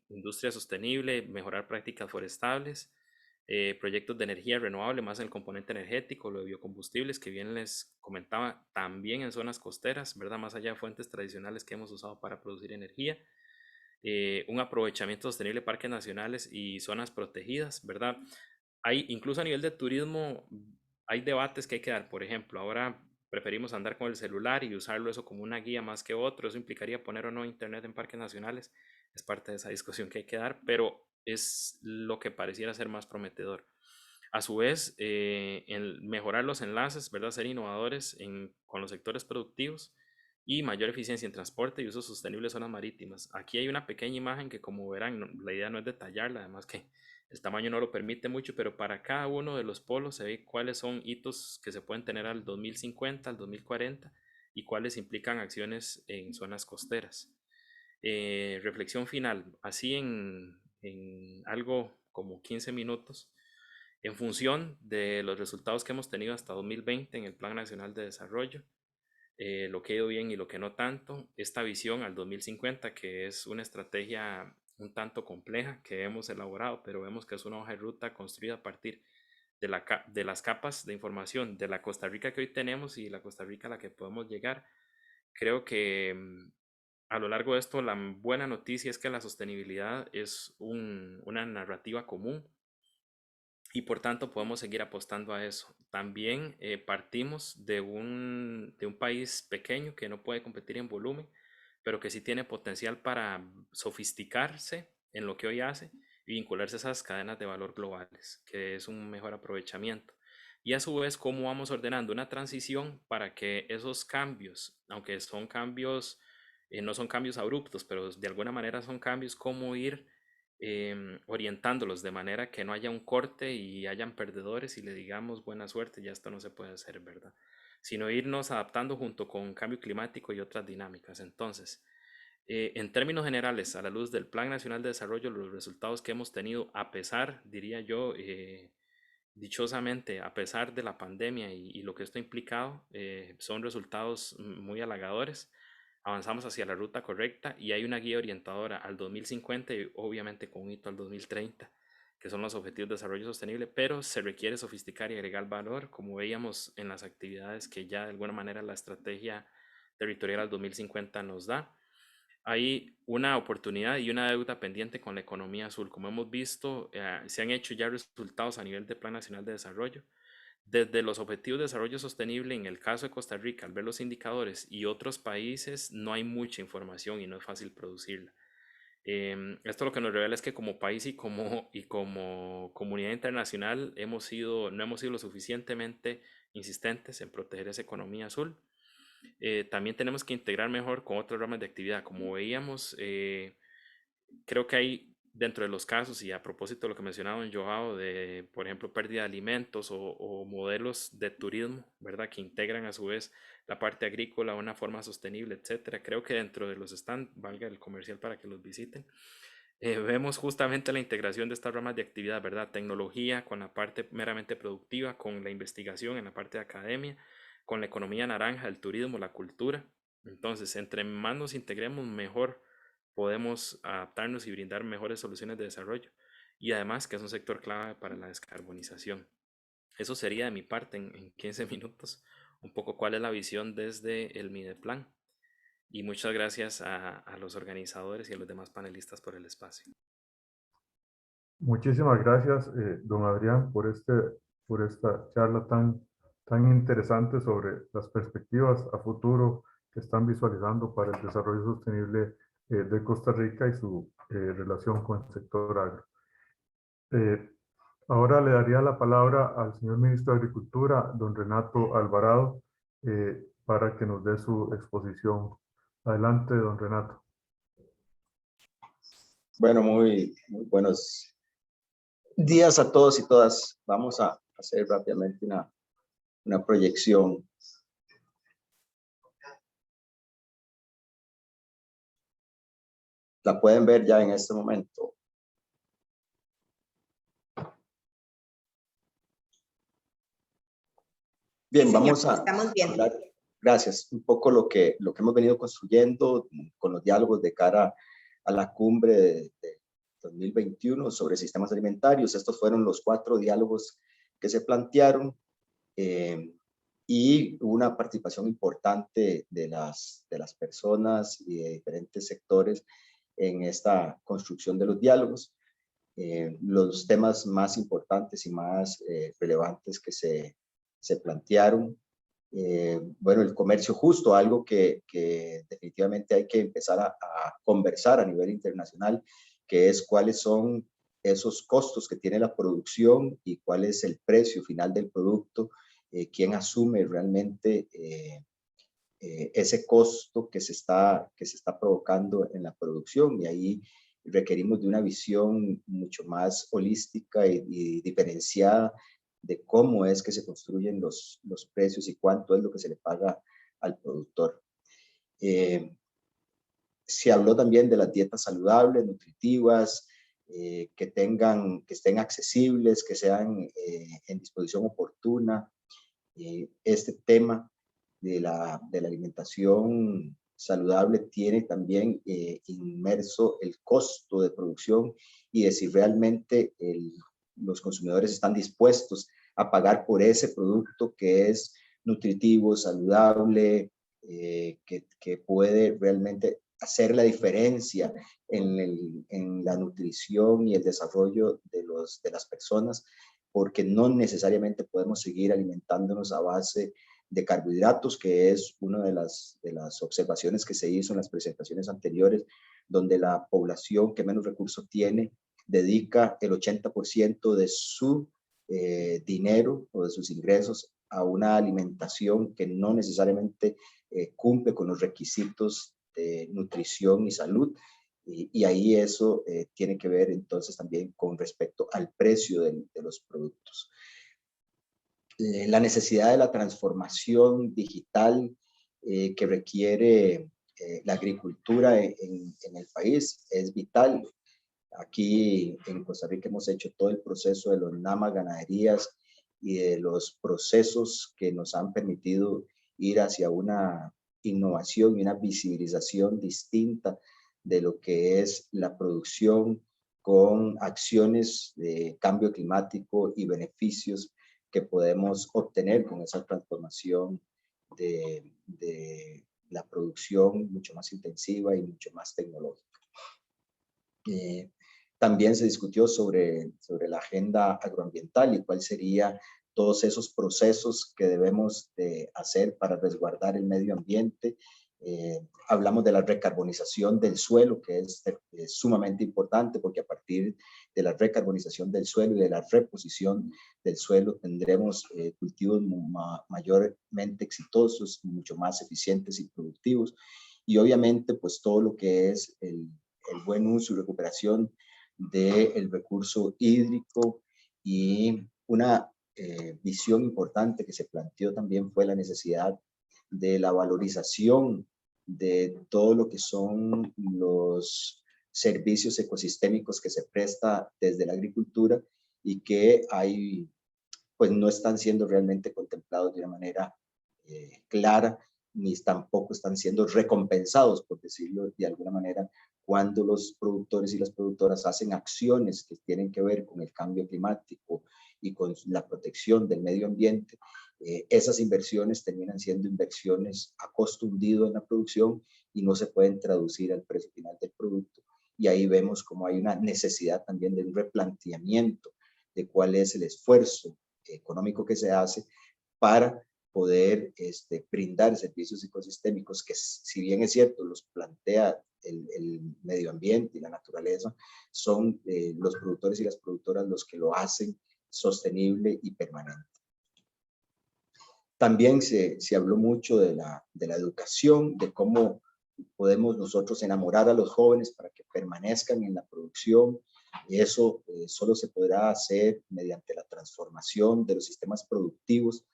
industria sostenible, mejorar prácticas forestales, proyectos de energía renovable, más en el componente energético, lo de biocombustibles, que bien les comentaba, también en zonas costeras, ¿verdad? Más allá de fuentes tradicionales que hemos usado para producir energía. Un aprovechamiento sostenible de parques nacionales y zonas protegidas, ¿verdad? Hay, incluso a nivel de turismo, hay debates que hay que dar. Por ejemplo, ahora preferimos andar con el celular y usarlo eso como una guía más que otro. Eso implicaría poner o no internet en parques nacionales. Es parte de esa discusión que hay que dar, pero es lo que pareciera ser más prometedor. A su vez, el mejorar los enlaces, ¿verdad? Ser innovadores con los sectores productivos y mayor eficiencia en transporte y uso sostenible de zonas marítimas. Aquí hay una pequeña imagen que, como verán, la idea no es detallarla, además que el tamaño no lo permite mucho, pero para cada uno de los polos se ve cuáles son hitos que se pueden tener al 2050, al 2040 y cuáles implican acciones en zonas costeras. Reflexión final, así en algo como 15 minutos. En función de los resultados que hemos tenido hasta 2020 en el Plan Nacional de Desarrollo, lo que ha ido bien y lo que no tanto, esta visión al 2050, que es una estrategia un tanto compleja que hemos elaborado, pero vemos que es una hoja de ruta construida a partir de las capas de información de la Costa Rica que hoy tenemos y la Costa Rica a la que podemos llegar. Creo que a lo largo de esto la buena noticia es que la sostenibilidad es una narrativa común y por tanto podemos seguir apostando a eso. También partimos de un país pequeño que no puede competir en volumen, pero que sí tiene potencial para sofisticarse en lo que hoy hace y vincularse a esas cadenas de valor globales, que es un mejor aprovechamiento. Y a su vez, cómo vamos ordenando una transición para que esos cambios, aunque son cambios, no son cambios abruptos, pero de alguna manera son cambios, cómo ir orientándolos de manera que no haya un corte y hayan perdedores y le digamos buena suerte, ya esto no se puede hacer, ¿verdad? Sino irnos adaptando junto con cambio climático y otras dinámicas. Entonces, en términos generales, a la luz del Plan Nacional de Desarrollo, los resultados que hemos tenido, a pesar, diría yo, dichosamente, a pesar de la pandemia y lo que esto ha implicado, son resultados muy halagadores. Avanzamos hacia la ruta correcta y hay una guía orientadora al 2050 y obviamente con un hito al 2030, que son los Objetivos de Desarrollo Sostenible, pero se requiere sofisticar y agregar valor, como veíamos en las actividades que ya de alguna manera la estrategia territorial al 2050 nos da. Hay una oportunidad y una deuda pendiente con la economía azul. Como hemos visto, se han hecho ya resultados a nivel de Plan Nacional de Desarrollo. Desde los Objetivos de Desarrollo Sostenible, en el caso de Costa Rica, al ver los indicadores y otros países, no hay mucha información y no es fácil producirla. Esto lo que nos revela es que como país y como comunidad internacional no hemos sido lo suficientemente insistentes en proteger esa economía azul. También tenemos que integrar mejor con otras ramas de actividad. Como veíamos, creo que hay dentro de los casos, y a propósito de lo que mencionaba en Joao, de, por ejemplo, pérdida de alimentos o modelos de turismo, ¿verdad? Que integran a su vez la parte agrícola de una forma sostenible, etcétera. Creo que dentro de los stands, valga el comercial para que los visiten, vemos justamente la integración de estas ramas de actividad, ¿verdad? Tecnología con la parte meramente productiva, con la investigación en la parte de academia, con la economía naranja, el turismo, la cultura. Entonces, entre más nos integremos, mejor podemos adaptarnos y brindar mejores soluciones de desarrollo. Y además que es un sector clave para la descarbonización. Eso sería de mi parte en 15 minutos, un poco cuál es la visión desde el Mideplan. Y muchas gracias a los organizadores y a los demás panelistas por el espacio. Muchísimas gracias, don Adrián, por esta charla tan interesante sobre las perspectivas a futuro que están visualizando para el desarrollo sostenible de Costa Rica y su relación con el sector agro. Ahora le daría la palabra al señor ministro de Agricultura, don Renato Alvarado, para que nos dé su exposición. Adelante, don Renato. Bueno, muy buenos días a todos y todas. Vamos a hacer rápidamente una proyección. La pueden ver ya en este momento. Bien, sí, vamos señor, a estamos viendo. hablar, gracias, un poco lo que hemos venido construyendo con los diálogos de cara a la cumbre de 2021 sobre sistemas alimentarios. Estos fueron los 4 diálogos que se plantearon y una participación importante de las personas y de diferentes sectores en esta construcción de los diálogos. Los temas más importantes y más relevantes que se plantearon. Bueno, el comercio justo, algo que definitivamente hay que empezar a conversar a nivel internacional, que es cuáles son esos costos que tiene la producción y cuál es el precio final del producto, quién asume realmente ese costo que se está provocando en la producción, y ahí requerimos de una visión mucho más holística y diferenciada de cómo es que se construyen los precios y cuánto es lo que se le paga al productor. Se habló también de las dietas saludables, nutritivas, que estén accesibles, que sean en disposición oportuna. Este tema de la alimentación saludable tiene también inmerso el costo de producción y de si realmente los consumidores están dispuestos a pagar por ese producto que es nutritivo, saludable, que puede realmente hacer la diferencia en la nutrición y el desarrollo de las personas, porque no necesariamente podemos seguir alimentándonos a base de carbohidratos, que es una de las observaciones que se hizo en las presentaciones anteriores, donde la población que menos recursos tiene dedica el 80% de su dinero o de sus ingresos a una alimentación que no necesariamente cumple con los requisitos de nutrición y salud. Y ahí eso tiene que ver entonces también con respecto al precio de los productos. La necesidad de la transformación digital que requiere la agricultura en el país es vital. Aquí en Costa Rica hemos hecho todo el proceso de los NAMA ganaderías y de los procesos que nos han permitido ir hacia una innovación y una visibilización distinta de lo que es la producción con acciones de cambio climático y beneficios que podemos obtener con esa transformación de la producción mucho más intensiva y mucho más tecnológica. También se discutió sobre la agenda agroambiental y cuál sería todos esos procesos que debemos de hacer para resguardar el medio ambiente. Hablamos de la recarbonización del suelo, que es sumamente importante porque a partir de la recarbonización del suelo y de la reposición del suelo tendremos cultivos mayormente exitosos, mucho más eficientes y productivos. Y obviamente pues todo lo que es el buen uso y recuperación del recurso hídrico, y una visión importante que se planteó también fue la necesidad de la valorización de todo lo que son los servicios ecosistémicos que se presta desde la agricultura y que pues no están siendo realmente contemplados de una manera clara, ni tampoco están siendo recompensados, por decirlo de alguna manera, cuando los productores y las productoras hacen acciones que tienen que ver con el cambio climático y con la protección del medio ambiente. Esas inversiones terminan siendo inversiones a costo hundido en la producción y no se pueden traducir al precio final del producto. Y ahí vemos como hay una necesidad también de un replanteamiento de cuál es el esfuerzo económico que se hace para poder brindar servicios ecosistémicos que, si bien es cierto, los plantea el medio ambiente y la naturaleza, son los productores y las productoras los que lo hacen sostenible y permanente. También se habló mucho de la educación, de cómo podemos nosotros enamorar a los jóvenes para que permanezcan en la producción. Y eso solo se podrá hacer mediante la transformación de los sistemas productivos,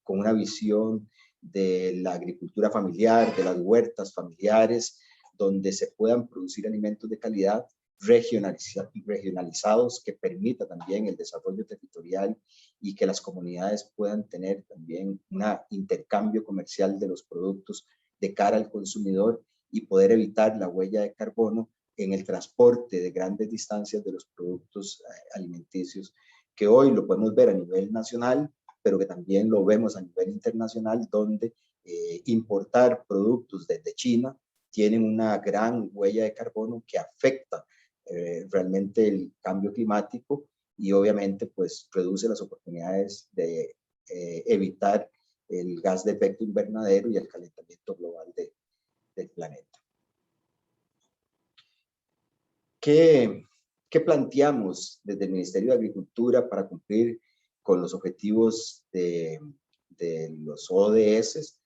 con una visión de la agricultura familiar, de las huertas familiares, donde se puedan producir alimentos de calidad regionalizados que permita también el desarrollo territorial y que las comunidades puedan tener también un intercambio comercial de los productos de cara al consumidor y poder evitar la huella de carbono en el transporte de grandes distancias de los productos alimenticios, que hoy lo podemos ver a nivel nacional, pero que también lo vemos a nivel internacional, donde importar productos desde China tienen una gran huella de carbono que afecta realmente el cambio climático y obviamente pues reduce las oportunidades de evitar el gas de efecto invernadero y el calentamiento global del planeta. ¿Qué planteamos desde el Ministerio de Agricultura para cumplir con los objetivos de los ODS?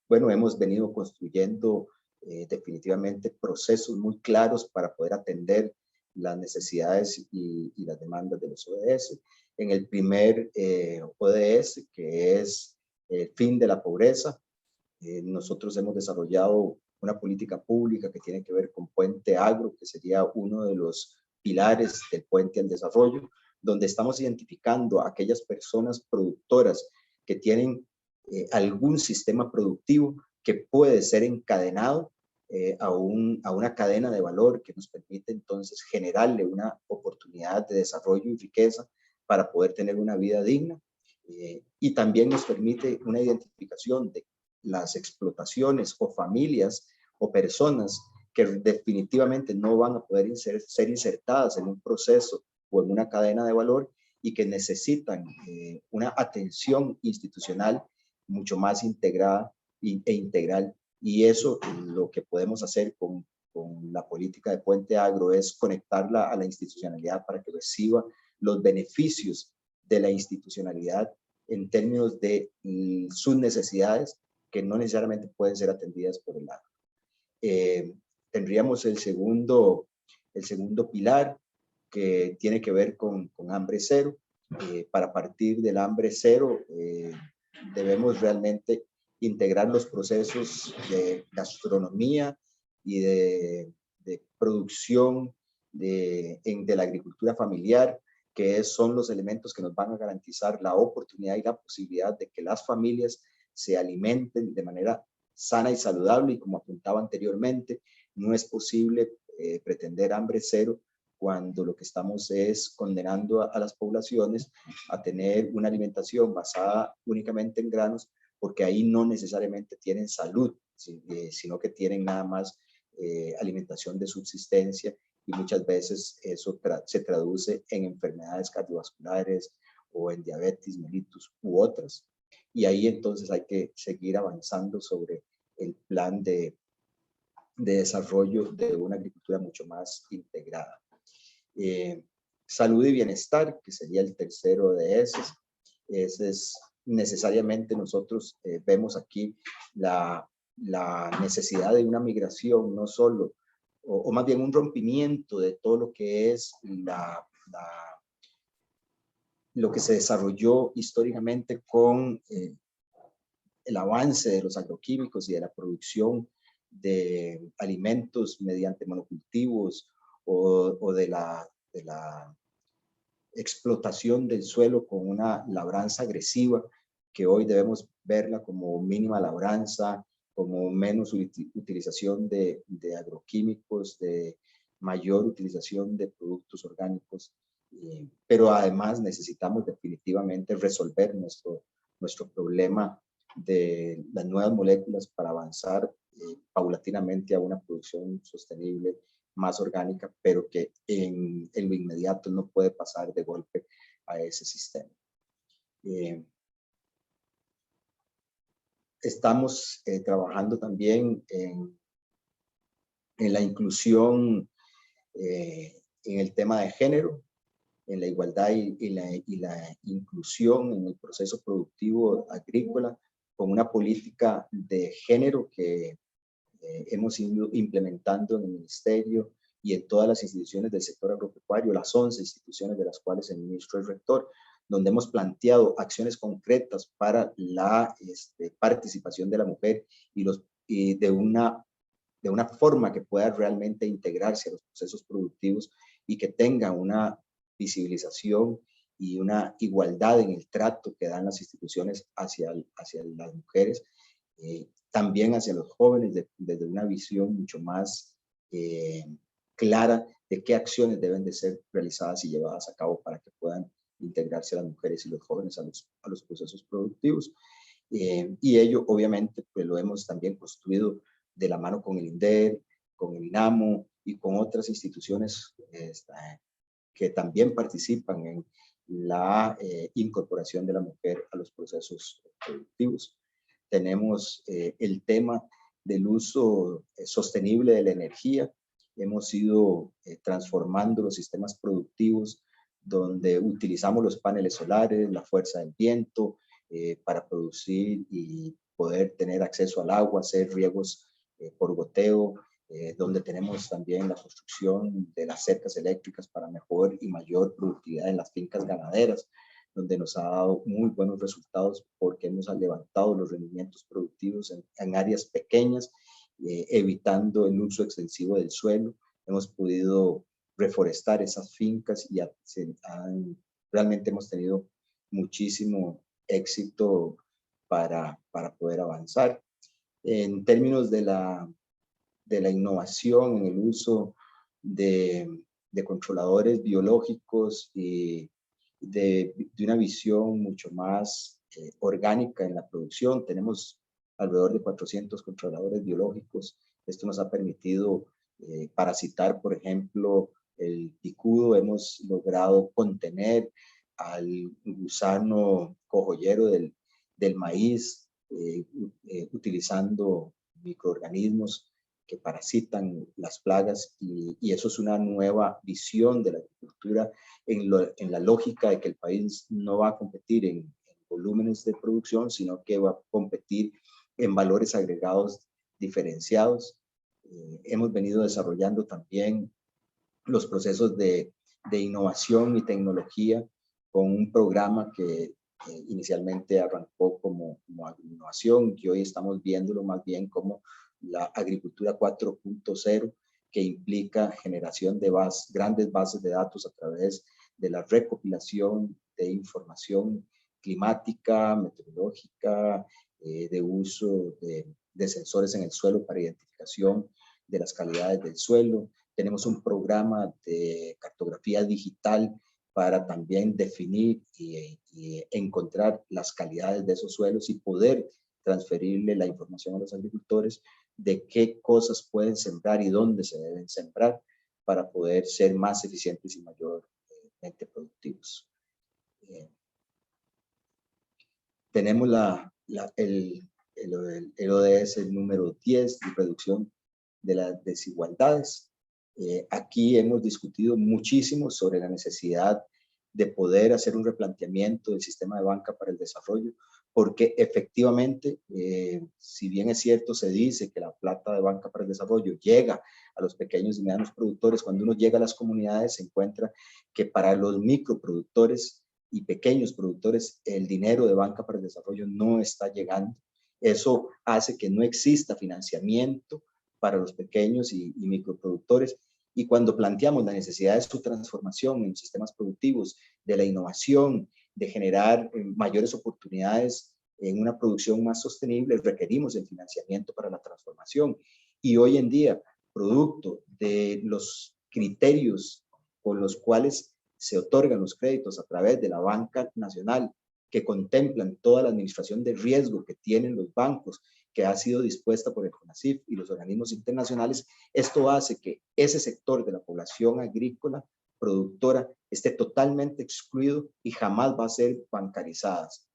Bueno, hemos venido construyendo definitivamente procesos muy claros para poder atender las necesidades y las demandas de los ODS. En el primer ODS, que es el fin de la pobreza, nosotros hemos desarrollado una política pública que tiene que ver con Puente Agro, que sería uno de los pilares del Puente al Desarrollo, donde estamos identificando a aquellas personas productoras que tienen algún sistema productivo que puede ser encadenado a una cadena de valor que nos permite entonces generarle una oportunidad de desarrollo y riqueza para poder tener una vida digna, y también nos permite una identificación de las explotaciones o familias o personas que definitivamente no van a poder ser insertadas en un proceso o en una cadena de valor y que necesitan una atención institucional mucho más integrada e integral. Y eso lo que podemos hacer con con la política de Puente Agro es conectarla a la institucionalidad para que reciba los beneficios de la institucionalidad en términos de sus necesidades que no necesariamente pueden ser atendidas por el agro. Tendríamos el segundo pilar, que tiene que ver con hambre cero. Para partir del hambre cero, debemos realmente integrar los procesos de gastronomía y de producción de la agricultura familiar, que son los elementos que nos van a garantizar la oportunidad y la posibilidad de que las familias se alimenten de manera sana y saludable. Y como apuntaba anteriormente, no es posible pretender hambre cero cuando lo que estamos es condenando a las poblaciones a tener una alimentación basada únicamente en granos, porque ahí no necesariamente tienen salud, sino que tienen nada más alimentación de subsistencia, y muchas veces eso se traduce en enfermedades cardiovasculares o en diabetes mellitus u otras. Y ahí entonces hay que seguir avanzando sobre el plan de desarrollo de una agricultura mucho más integrada. Salud y bienestar, que sería el tercero de esos. Ese es necesariamente, nosotros vemos aquí la necesidad de una migración, no solo, o más bien un rompimiento de todo lo que es lo que se desarrolló históricamente con el avance de los agroquímicos y de la producción de alimentos mediante monocultivos, o de la explotación del suelo con una labranza agresiva, que hoy debemos verla como mínima labranza, como menos utilización de agroquímicos, de mayor utilización de productos orgánicos. Pero además necesitamos definitivamente resolver nuestro problema de las nuevas moléculas para avanzar paulatinamente a una producción sostenible, más orgánica, pero que en lo inmediato no puede pasar de golpe a ese sistema. Estamos trabajando también en la inclusión, en el tema de género, en la igualdad y la inclusión en el proceso productivo agrícola, con una política de género que hemos ido implementando en el Ministerio y en todas las instituciones del sector agropecuario, las 11 instituciones de las cuales el ministro es rector, donde hemos planteado acciones concretas para la participación de la mujer y de una forma que pueda realmente integrarse a los procesos productivos y que tenga una visibilización y una igualdad en el trato que dan las instituciones hacia las mujeres, también hacia los jóvenes, desde una visión mucho más clara de qué acciones deben de ser realizadas y llevadas a cabo para que puedan integrarse las mujeres y los jóvenes a los procesos productivos. Y ello, obviamente, pues lo hemos también construido de la mano con el INDER, con el INAMO y con otras instituciones que también participan en la incorporación de la mujer a los procesos productivos. Tenemos el tema del uso sostenible de la energía. Hemos ido transformando los sistemas productivos donde utilizamos los paneles solares, la fuerza del viento para producir y poder tener acceso al agua, hacer riegos por goteo, donde tenemos también la construcción de las cercas eléctricas para mejor y mayor productividad en las fincas ganaderas, donde nos ha dado muy buenos resultados porque hemos levantado los rendimientos productivos en áreas pequeñas, evitando el uso extensivo del suelo. Hemos podido reforestar esas fincas y realmente hemos tenido muchísimo éxito para poder avanzar. En términos de la innovación en el uso de controladores biológicos y de una visión mucho más orgánica en la producción. Tenemos alrededor de 400 controladores biológicos. Esto nos ha permitido parasitar, por ejemplo, el picudo. Hemos logrado contener al gusano cojollero del maíz utilizando microorganismos que parasitan las plagas, y eso es una nueva visión de la agricultura en la lógica de que el país no va a competir en volúmenes de producción, sino que va a competir en valores agregados diferenciados. Hemos venido desarrollando también los procesos de innovación y tecnología con un programa que inicialmente arrancó como innovación, que hoy estamos viéndolo más bien como la agricultura 4.0, que implica generación de grandes bases de datos a través de la recopilación de información climática, meteorológica, de uso de sensores en el suelo para identificación de las calidades del suelo. Tenemos un programa de cartografía digital para también definir y encontrar las calidades de esos suelos y poder transferirle la información a los agricultores de qué cosas pueden sembrar y dónde se deben sembrar para poder ser más eficientes y mayormente productivos. Tenemos el ODS número 10, de reducción de las desigualdades. Aquí hemos discutido muchísimo sobre la necesidad de poder hacer un replanteamiento del sistema de banca para el desarrollo, porque efectivamente, si bien es cierto, se dice que la plata de banca para el desarrollo llega a los pequeños y medianos productores, cuando uno llega a las comunidades se encuentra que para los microproductores y pequeños productores el dinero de banca para el desarrollo no está llegando. Eso hace que no exista financiamiento para los pequeños y microproductores. Y cuando planteamos la necesidad de su transformación en sistemas productivos, de la innovación, de generar mayores oportunidades en una producción más sostenible, requerimos el financiamiento para la transformación. Y hoy en día, producto de los criterios con los cuales se otorgan los créditos a través de la banca nacional, que contemplan toda la administración de riesgo que tienen los bancos, que ha sido dispuesta por el CONACYT y los organismos internacionales, esto hace que ese sector de la población agrícola productora esté totalmente excluido y jamás va a ser bancarizadas.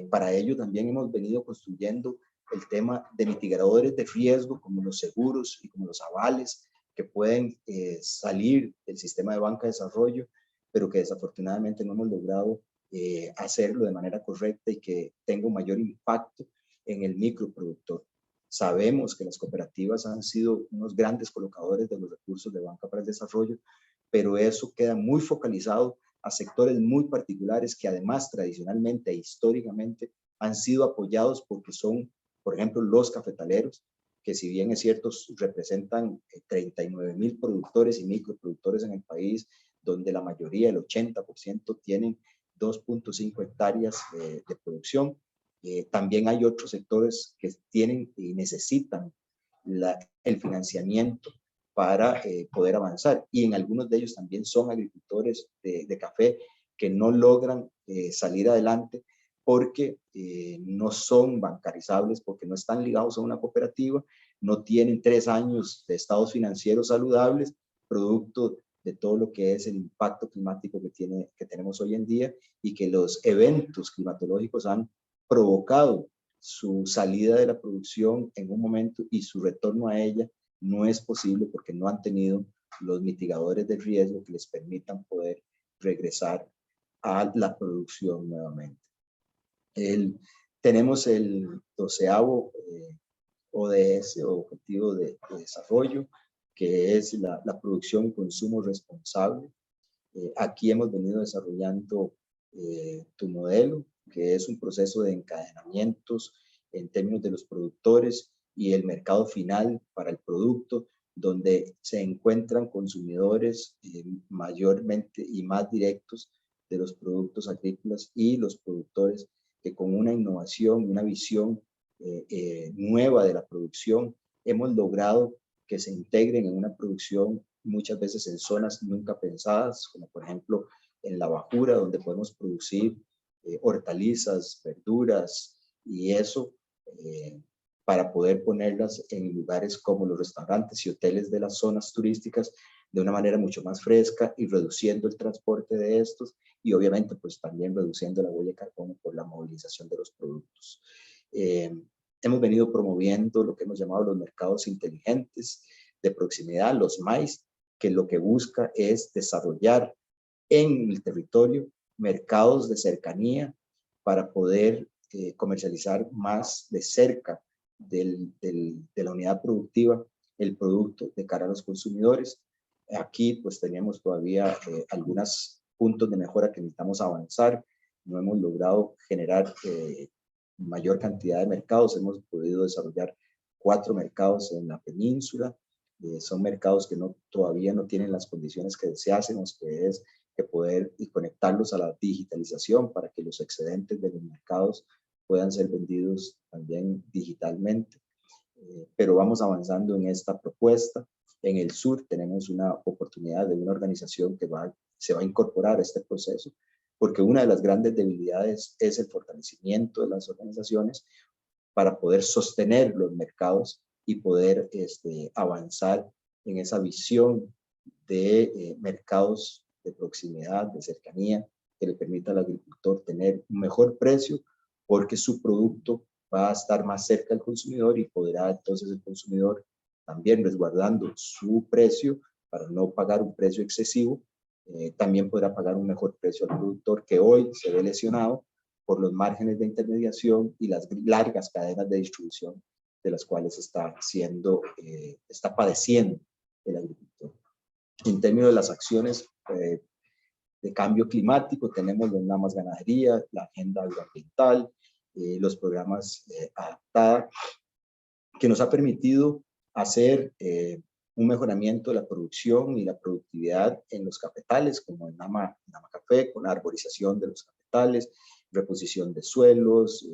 Para ello también hemos venido construyendo el tema de mitigadores de riesgo, como los seguros y como los avales, que pueden salir del sistema de banca de desarrollo, pero que desafortunadamente no hemos logrado hacerlo de manera correcta y que tenga un mayor impacto en el microproductor. Sabemos que las cooperativas han sido unos grandes colocadores de los recursos de banca para el desarrollo, pero eso queda muy focalizado a sectores muy particulares que además tradicionalmente e históricamente han sido apoyados porque son, por ejemplo, los cafetaleros, que si bien es cierto representan 39,000 productores y microproductores en el país, donde la mayoría, el 80%, tienen 2.5 hectáreas de producción. También hay otros sectores que tienen y necesitan el financiamiento para poder avanzar, y en algunos de ellos también son agricultores de café que no logran salir adelante porque no son bancarizables, porque no están ligados a una cooperativa, no tienen 3 años de estados financieros saludables, producto de todo lo que es el impacto climático que tenemos hoy en día, y que los eventos climatológicos han provocado su salida de la producción en un momento y su retorno a ella no es posible porque no han tenido los mitigadores de riesgo que les permitan poder regresar a la producción nuevamente. Tenemos el 12º ODS, o Objetivo de Desarrollo, que es la producción y consumo responsable. Aquí hemos venido desarrollando tu modelo, que es un proceso de encadenamientos en términos de los productores y el mercado final para el producto, donde se encuentran consumidores mayormente y más directos de los productos agrícolas y los productores que con una innovación, una visión nueva de la producción, hemos logrado que se integren en una producción muchas veces en zonas nunca pensadas, como por ejemplo en la bajura, donde podemos producir hortalizas, verduras, y eso para poder ponerlas en lugares como los restaurantes y hoteles de las zonas turísticas de una manera mucho más fresca, y reduciendo el transporte de estos, y obviamente pues también reduciendo la huella de carbono por la movilización de los productos. hemos venido promoviendo lo que hemos llamado los mercados inteligentes de proximidad, los MAIS, que lo que busca es desarrollar en el territorio mercados de cercanía para poder comercializar más de cerca de la unidad productiva el producto de cara a los consumidores. Aquí pues tenemos todavía algunos puntos de mejora que necesitamos avanzar. No hemos logrado generar mayor cantidad de mercados. Hemos podido desarrollar 4 mercados en la península. Son mercados que todavía no tienen las condiciones que deseásemos, que es que poder conectarlos a la digitalización para que los excedentes de los mercados puedan ser vendidos también digitalmente. Pero vamos avanzando en esta propuesta. En el sur tenemos una oportunidad de una organización que se va a incorporar a este proceso, porque una de las grandes debilidades es el fortalecimiento de las organizaciones para poder sostener los mercados y poder avanzar en esa visión de mercados de proximidad, de cercanía, que le permita al agricultor tener un mejor precio porque su producto va a estar más cerca del consumidor y podrá entonces el consumidor también resguardando su precio para no pagar un precio excesivo, también podrá pagar un mejor precio al productor que hoy se ve lesionado por los márgenes de intermediación y las largas cadenas de distribución de las cuales está padeciendo el agricultor. En términos de las acciones de cambio climático, tenemos los NAMAS Ganadería, la Agenda Agroambiental, los programas Adaptada, que nos ha permitido hacer un mejoramiento de la producción y la productividad en los cafetales, como en Nama Café, con la arborización de los cafetales, reposición de suelos,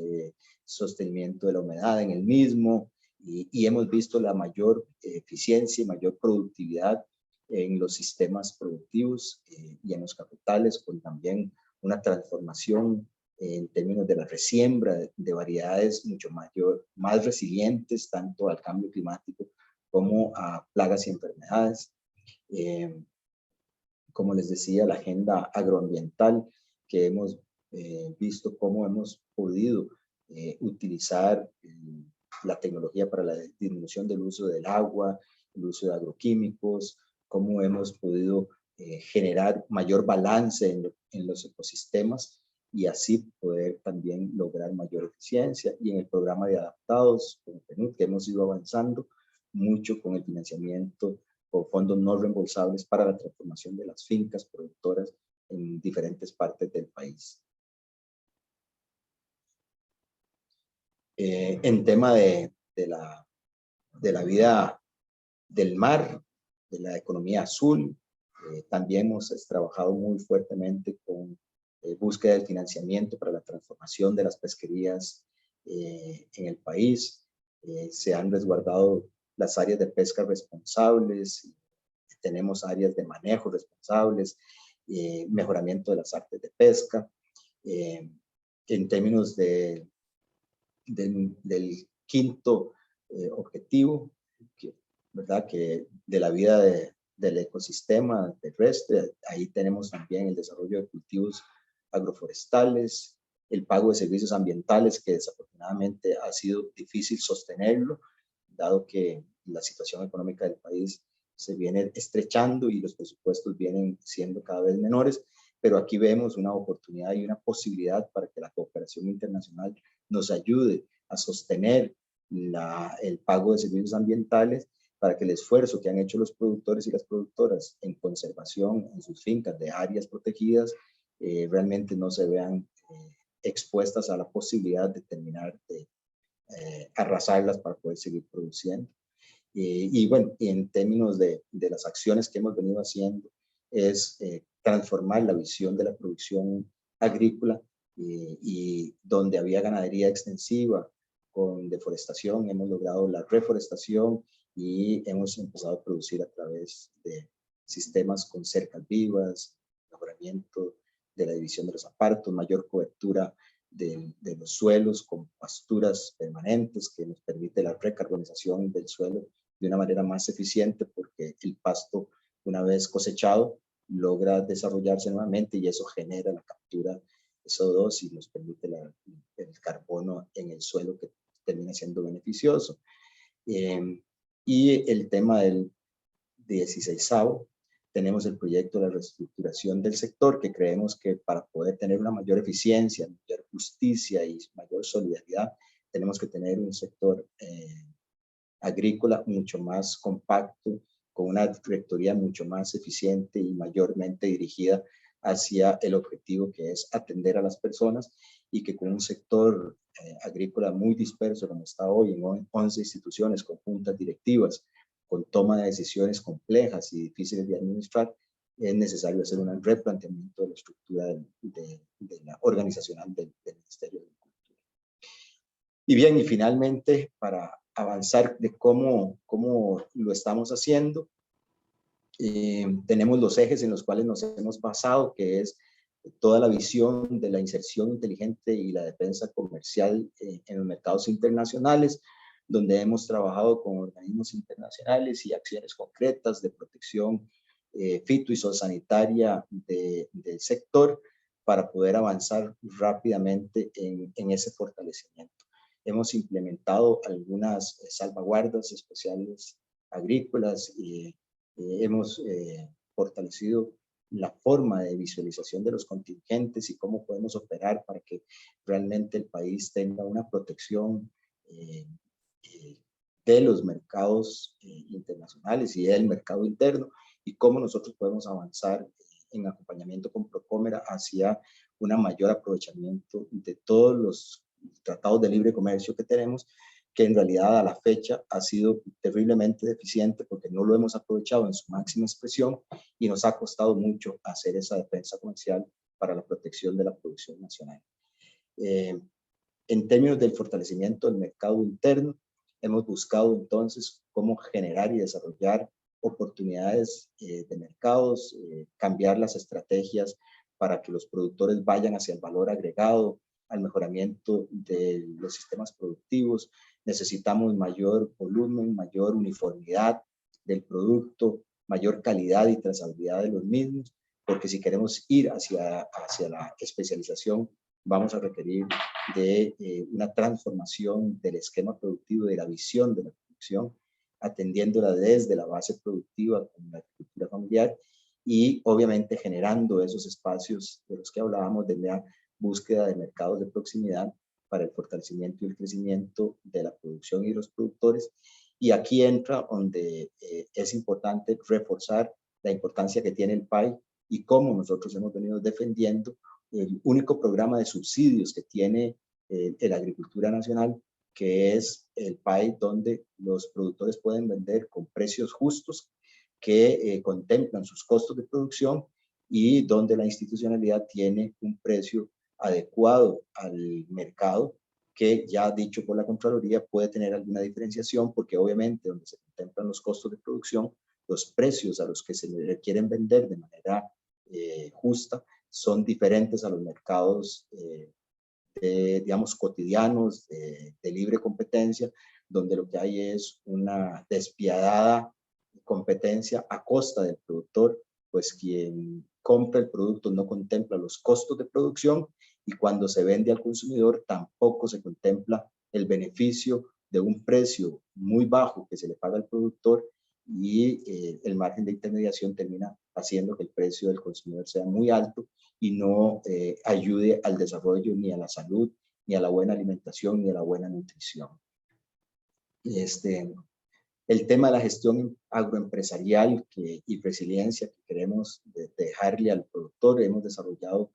sostenimiento de la humedad en el mismo, y hemos visto la mayor eficiencia y mayor productividad en los sistemas productivos y en los cafetales, con también una transformación en términos de la resiembra de variedades mucho más resilientes tanto al cambio climático como a plagas y enfermedades. Como les decía, la agenda agroambiental, que hemos visto cómo hemos podido utilizar la tecnología para la disminución del uso del agua, el uso de agroquímicos, cómo hemos podido generar mayor balance en los ecosistemas y así poder también lograr mayor eficiencia. Y en el programa de adaptados, con PNUD, que hemos ido avanzando mucho con el financiamiento o fondos no reembolsables para la transformación de las fincas productoras en diferentes partes del país. En tema de la vida del mar, de la economía azul, también hemos trabajado muy fuertemente con búsqueda del financiamiento para la transformación de las pesquerías en el país. Se han resguardado las áreas de pesca responsables, tenemos áreas de manejo responsables, mejoramiento de las artes de pesca. En términos del quinto objetivo, ¿verdad? Que de la vida del ecosistema terrestre, ahí tenemos también el desarrollo de cultivos agroforestales, el pago de servicios ambientales, que desafortunadamente ha sido difícil sostenerlo, dado que la situación económica del país se viene estrechando y los presupuestos vienen siendo cada vez menores, pero aquí vemos una oportunidad y una posibilidad para que la cooperación internacional nos ayude a sostener el pago de servicios ambientales para que el esfuerzo que han hecho los productores y las productoras en conservación en sus fincas de áreas protegidas realmente no se vean expuestas a la posibilidad de terminar de arrasarlas para poder seguir produciendo. Y bueno, en términos de las acciones que hemos venido haciendo es transformar la visión de la producción agrícola y donde había ganadería extensiva con deforestación, hemos logrado la reforestación y hemos empezado a producir a través de sistemas con cercas vivas, mejoramiento de la división de los apartos, mayor cobertura de los suelos con pasturas permanentes que nos permite la recarbonización del suelo de una manera más eficiente porque el pasto, una vez cosechado, logra desarrollarse nuevamente y eso genera la captura de CO2 y nos permite el carbono en el suelo que termina siendo beneficioso. Y el tema del 16avo, tenemos el proyecto de la reestructuración del sector, que creemos que para poder tener una mayor eficiencia, mayor justicia y mayor solidaridad, tenemos que tener un sector agrícola mucho más compacto, con una rectoría mucho más eficiente y mayormente dirigida hacia el objetivo que es atender a las personas, y que con un sector agrícola muy disperso como está hoy, en 11 instituciones con juntas directivas, con toma de decisiones complejas y difíciles de administrar, es necesario hacer un replanteamiento de la estructura de la organizacional del Ministerio de Agricultura. Y bien, y finalmente, para avanzar de cómo lo estamos haciendo, tenemos los ejes en los cuales nos hemos basado, que es toda la visión de la inserción inteligente y la defensa comercial en los mercados internacionales, donde hemos trabajado con organismos internacionales y acciones concretas de protección fito y zoosanitaria del sector para poder avanzar rápidamente en ese fortalecimiento. Hemos implementado algunas salvaguardas especiales agrícolas y hemos fortalecido la forma de visualización de los contingentes y cómo podemos operar para que realmente el país tenga una protección de los mercados internacionales y del mercado interno, y cómo nosotros podemos avanzar en acompañamiento con Procómera hacia un mayor aprovechamiento de todos los tratados de libre comercio que tenemos, que en realidad a la fecha ha sido terriblemente deficiente porque no lo hemos aprovechado en su máxima expresión y nos ha costado mucho hacer esa defensa comercial para la protección de la producción nacional. En términos del fortalecimiento del mercado interno, hemos buscado entonces cómo generar y desarrollar oportunidades de mercados, cambiar las estrategias para que los productores vayan hacia el valor agregado, al mejoramiento de los sistemas productivos. Necesitamos mayor volumen, mayor uniformidad del producto, mayor calidad y trazabilidad de los mismos, porque si queremos ir hacia la especialización, vamos a requerir de una transformación del esquema productivo, de la visión de la producción, atendiéndola desde la base productiva con la agricultura familiar y obviamente generando esos espacios de los que hablábamos de la búsqueda de mercados de proximidad para el fortalecimiento y el crecimiento de la producción y los productores. Y aquí entra donde es importante reforzar la importancia que tiene el PAI y cómo nosotros hemos venido defendiendo el único programa de subsidios que tiene la agricultura nacional, que es el PAI, donde los productores pueden vender con precios justos que contemplan sus costos de producción y donde la institucionalidad tiene un precio adecuado al mercado, que ya dicho por la Contraloría puede tener alguna diferenciación porque obviamente donde se contemplan los costos de producción, los precios a los que se le quieren vender de manera justa son diferentes a los mercados digamos cotidianos de libre competencia, donde lo que hay es una despiadada competencia a costa del productor, pues quien compra el producto no contempla los costos de producción y cuando se vende al consumidor tampoco se contempla el beneficio de un precio muy bajo que se le paga al productor y el margen de intermediación termina haciendo que el precio del consumidor sea muy alto y no ayude al desarrollo ni a la salud, ni a la buena alimentación, ni a la buena nutrición. El tema de la gestión agroempresarial y resiliencia que queremos dejarle al productor, hemos desarrollado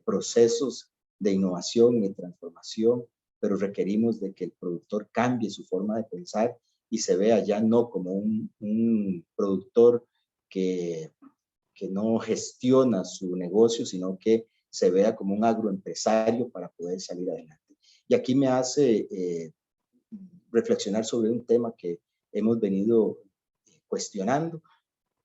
procesos de innovación y de transformación, pero requerimos de que el productor cambie su forma de pensar y se vea ya no como un productor que no gestiona su negocio, sino que se vea como un agroempresario para poder salir adelante. Y aquí me hace reflexionar sobre un tema que hemos venido cuestionando,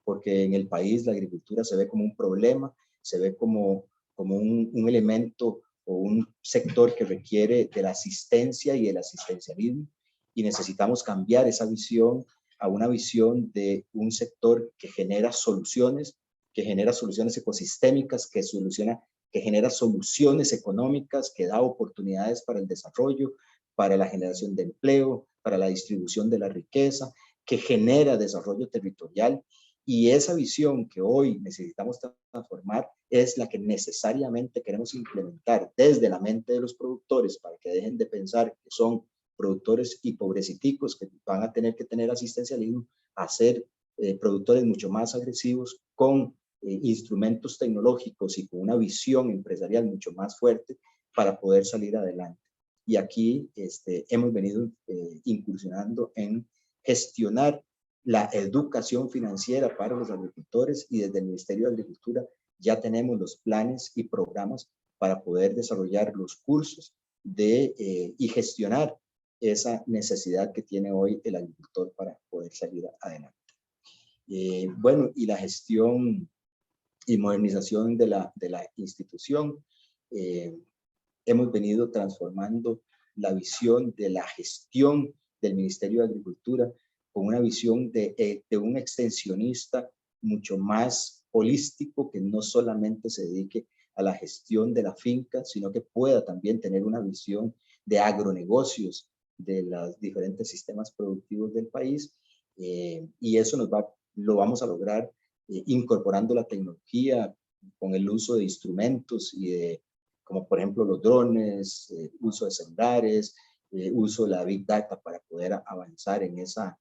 porque en el país la agricultura se ve como un problema, se ve como un elemento o un sector que requiere de la asistencia y el asistencialismo, y necesitamos cambiar esa visión a una visión de un sector que genera soluciones ecosistémicas, que genera soluciones económicas, que da oportunidades para el desarrollo, para la generación de empleo, para la distribución de la riqueza, que genera desarrollo territorial. Y esa visión que hoy necesitamos transformar es la que necesariamente queremos implementar desde la mente de los productores para que dejen de pensar que son productores y pobreciticos que van a tener que tener asistencialismo, a ser productores mucho más agresivos con instrumentos tecnológicos y con una visión empresarial mucho más fuerte para poder salir adelante. Y aquí hemos venido incursionando en gestionar la educación financiera para los agricultores, y desde el Ministerio de Agricultura ya tenemos los planes y programas para poder desarrollar los cursos y gestionar esa necesidad que tiene hoy el agricultor para poder salir adelante. Bueno, y la gestión y modernización de la institución. Hemos venido transformando la visión de la gestión del Ministerio de Agricultura con una visión de un extensionista mucho más holístico, que no solamente se dedique a la gestión de la finca, sino que pueda también tener una visión de agronegocios de los diferentes sistemas productivos del país. Y eso lo vamos a lograr incorporando la tecnología con el uso de instrumentos como por ejemplo los drones, uso de celulares, uso de la Big Data para poder avanzar en esa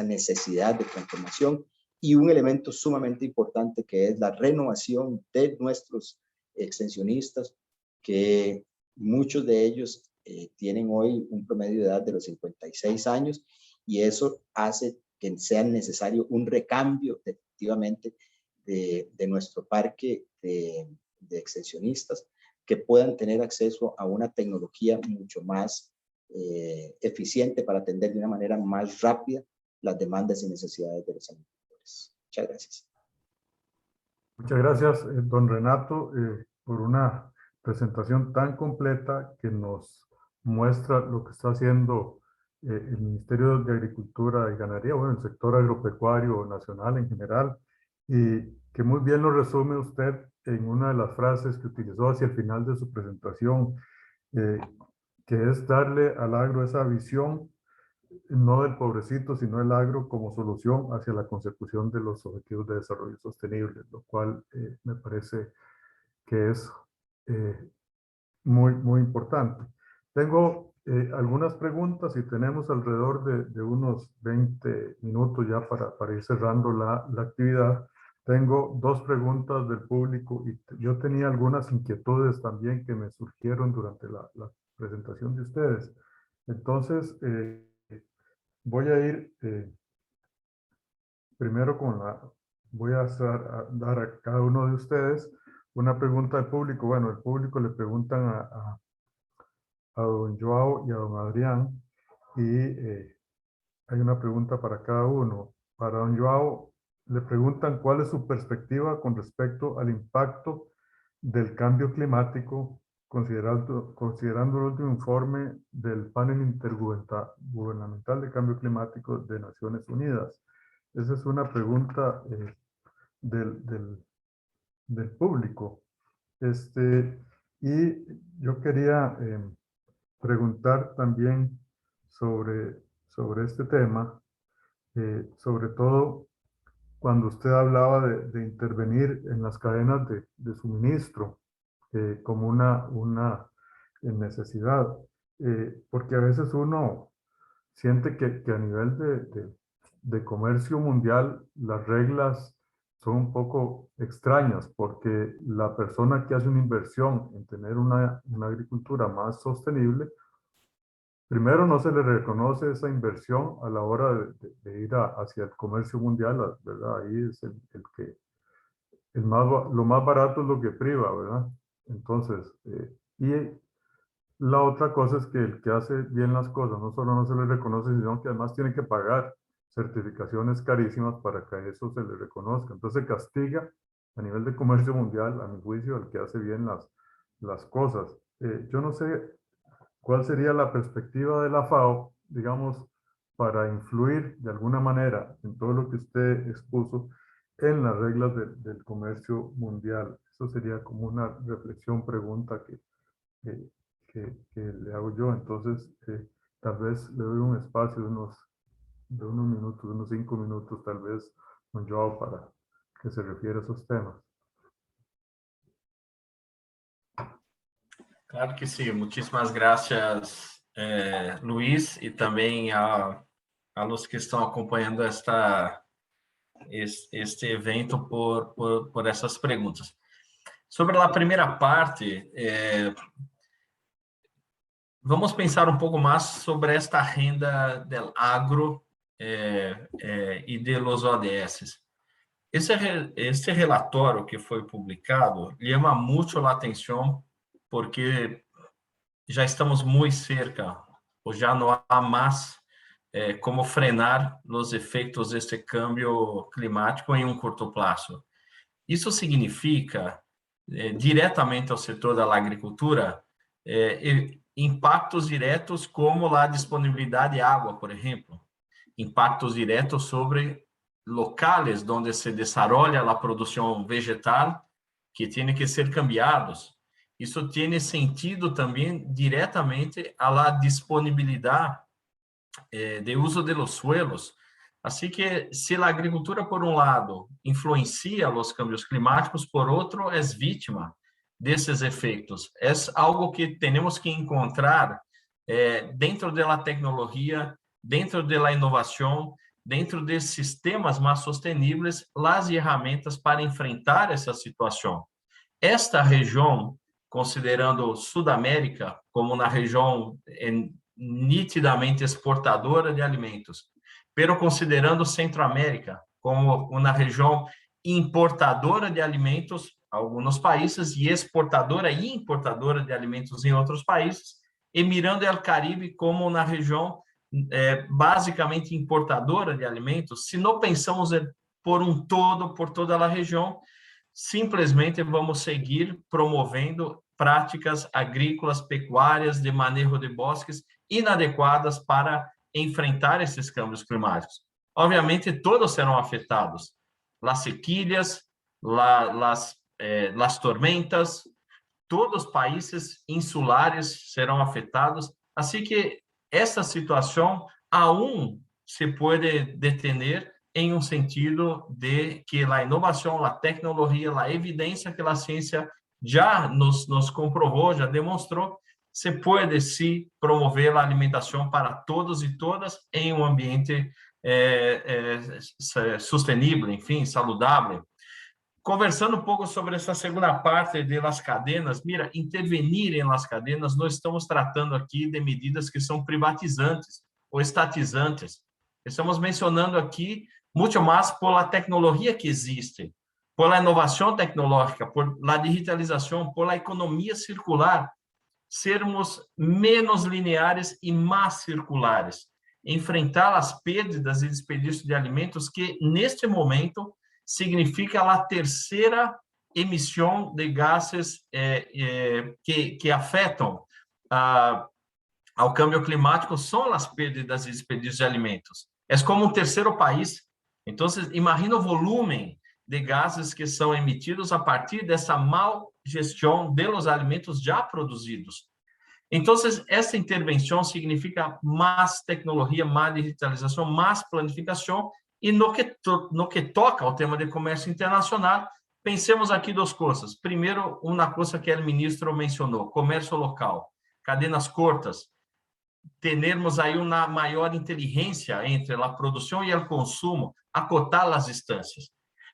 necesidad de transformación. Y un elemento sumamente importante que es la renovación de nuestros extensionistas, que muchos de ellos tienen hoy un promedio de edad de los 56 años, y eso hace que sea necesario un recambio efectivamente de nuestro parque de extensionistas, que puedan tener acceso a una tecnología mucho más eficiente para atender de una manera más rápida las demandas y necesidades de los agricultores. Muchas gracias. Muchas gracias, don Renato, por una presentación tan completa que nos muestra lo que está haciendo el Ministerio de Agricultura y Ganadería, bueno, el sector agropecuario nacional en general, y que muy bien lo resume usted en una de las frases que utilizó hacia el final de su presentación, que es darle al agro esa visión, no del pobrecito, sino el agro como solución hacia la consecución de los objetivos de desarrollo sostenible, lo cual me parece que es muy importante. Tengo algunas preguntas y tenemos alrededor de unos 20 minutos ya para ir cerrando la actividad. Tengo dos preguntas del público y yo tenía algunas inquietudes también que me surgieron durante la presentación de ustedes. Entonces, voy a ir primero voy a dar a cada uno de ustedes una pregunta al público. Bueno, el público le preguntan a don Joao y a don Adrián, y hay una pregunta para cada uno. Para don Joao le preguntan cuál es su perspectiva con respecto al impacto del cambio climático, considerando el último informe del Panel Intergubernamental de Cambio Climático de Naciones Unidas. Esa es una pregunta del público. Y yo quería preguntar también sobre este tema, sobre todo cuando usted hablaba de intervenir en las cadenas de suministro como una necesidad, porque a veces uno siente que a nivel de comercio mundial las reglas son un poco extrañas, porque la persona que hace una inversión en tener una agricultura más sostenible, primero no se le reconoce esa inversión a la hora de ir hacia el comercio mundial, ¿verdad? Ahí es lo más barato es lo que priva, ¿verdad? Entonces, y la otra cosa es que el que hace bien las cosas no solo no se le reconoce, sino que además tiene que pagar certificaciones carísimas para que a eso se le reconozca. Entonces castiga a nivel de comercio mundial, a mi juicio, al que hace bien las cosas. Yo no sé cuál sería la perspectiva de la FAO, digamos, para influir de alguna manera en todo lo que usted expuso en las reglas del comercio mundial. Eso sería como una reflexión, pregunta que que le hago yo. Entonces, tal vez le doy un espacio de unos minutos, unos 5 minutos, tal vez, don Joao, para que se refiera a esos temas. Claro que sim. Muitíssimas graças, Luiz, e também a los que estão acompanhando este evento por essas perguntas. Sobre a primeira parte, vamos pensar um pouco mais sobre esta renda del agro e de los ODS. Este relatório que foi publicado chama muito a atenção porque já estamos muito cerca, ou já não há mais como frenar os efeitos deste câmbio climático em um curto prazo. Isso significa, diretamente ao setor da agricultura, impactos diretos como a disponibilidade de água, por exemplo, impactos diretos sobre locales onde se desarrolla a produção vegetal que tem que ser cambiados. Isso tem sentido também diretamente à disponibilidade de uso de los suelos. Assim que, se a agricultura, por um lado, influencia os cambios climáticos, por outro, é vítima desses efeitos. É algo que temos que encontrar dentro da tecnologia, dentro da inovação, dentro de sistemas mais sustentáveis, as ferramentas para enfrentar essa situação. Esta região, considerando Sudamérica como uma região nitidamente exportadora de alimentos, pero considerando Centroamérica como uma região importadora de alimentos, alguns países, e exportadora e importadora de alimentos em outros países, e mirando o Caribe como uma região basicamente importadora de alimentos, se não pensamos por um todo, por toda a região, simplesmente vamos seguir promovendo práticas agrícolas, pecuárias, de manejo de bosques inadequadas para enfrentar esses câmbios climáticos. Obviamente, todos serão afetados. As sequilhas, as tormentas, todos os países insulares serão afetados. Assim que essa situação aún se pode detener em um sentido de que a inovação, a tecnologia, a evidência que a ciência já nos comprovou, já demonstrou, se pode sim promover a alimentação para todos e todas em um ambiente sustentável, enfim, saudável. Conversando um pouco sobre essa segunda parte das cadenas, mira, intervenir em las cadenas, nós estamos tratando aqui de medidas que são privatizantes ou estatizantes. Estamos mencionando aqui muito mais por a tecnologia que existe, por a inovação tecnológica, por a digitalização, por a economia circular, sermos menos lineares e mais circulares, enfrentar as perdas e desperdício de alimentos que, neste momento, significa a terceira emissão de gases que afetam ao câmbio climático, são as perdas e desperdícios de alimentos. É como um terceiro país. Então, imagina o volume de gases que são emitidos a partir dessa mal gestão dos alimentos já produzidos. Então, essa intervenção significa mais tecnologia, mais digitalização, mais planificação. E no que toca ao tema de comércio internacional, pensemos aqui duas coisas. Primeiro, uma coisa que o ministro mencionou, comércio local, cadenas curtas, termos aí uma maior inteligência entre a produção e o consumo, acotar as distâncias.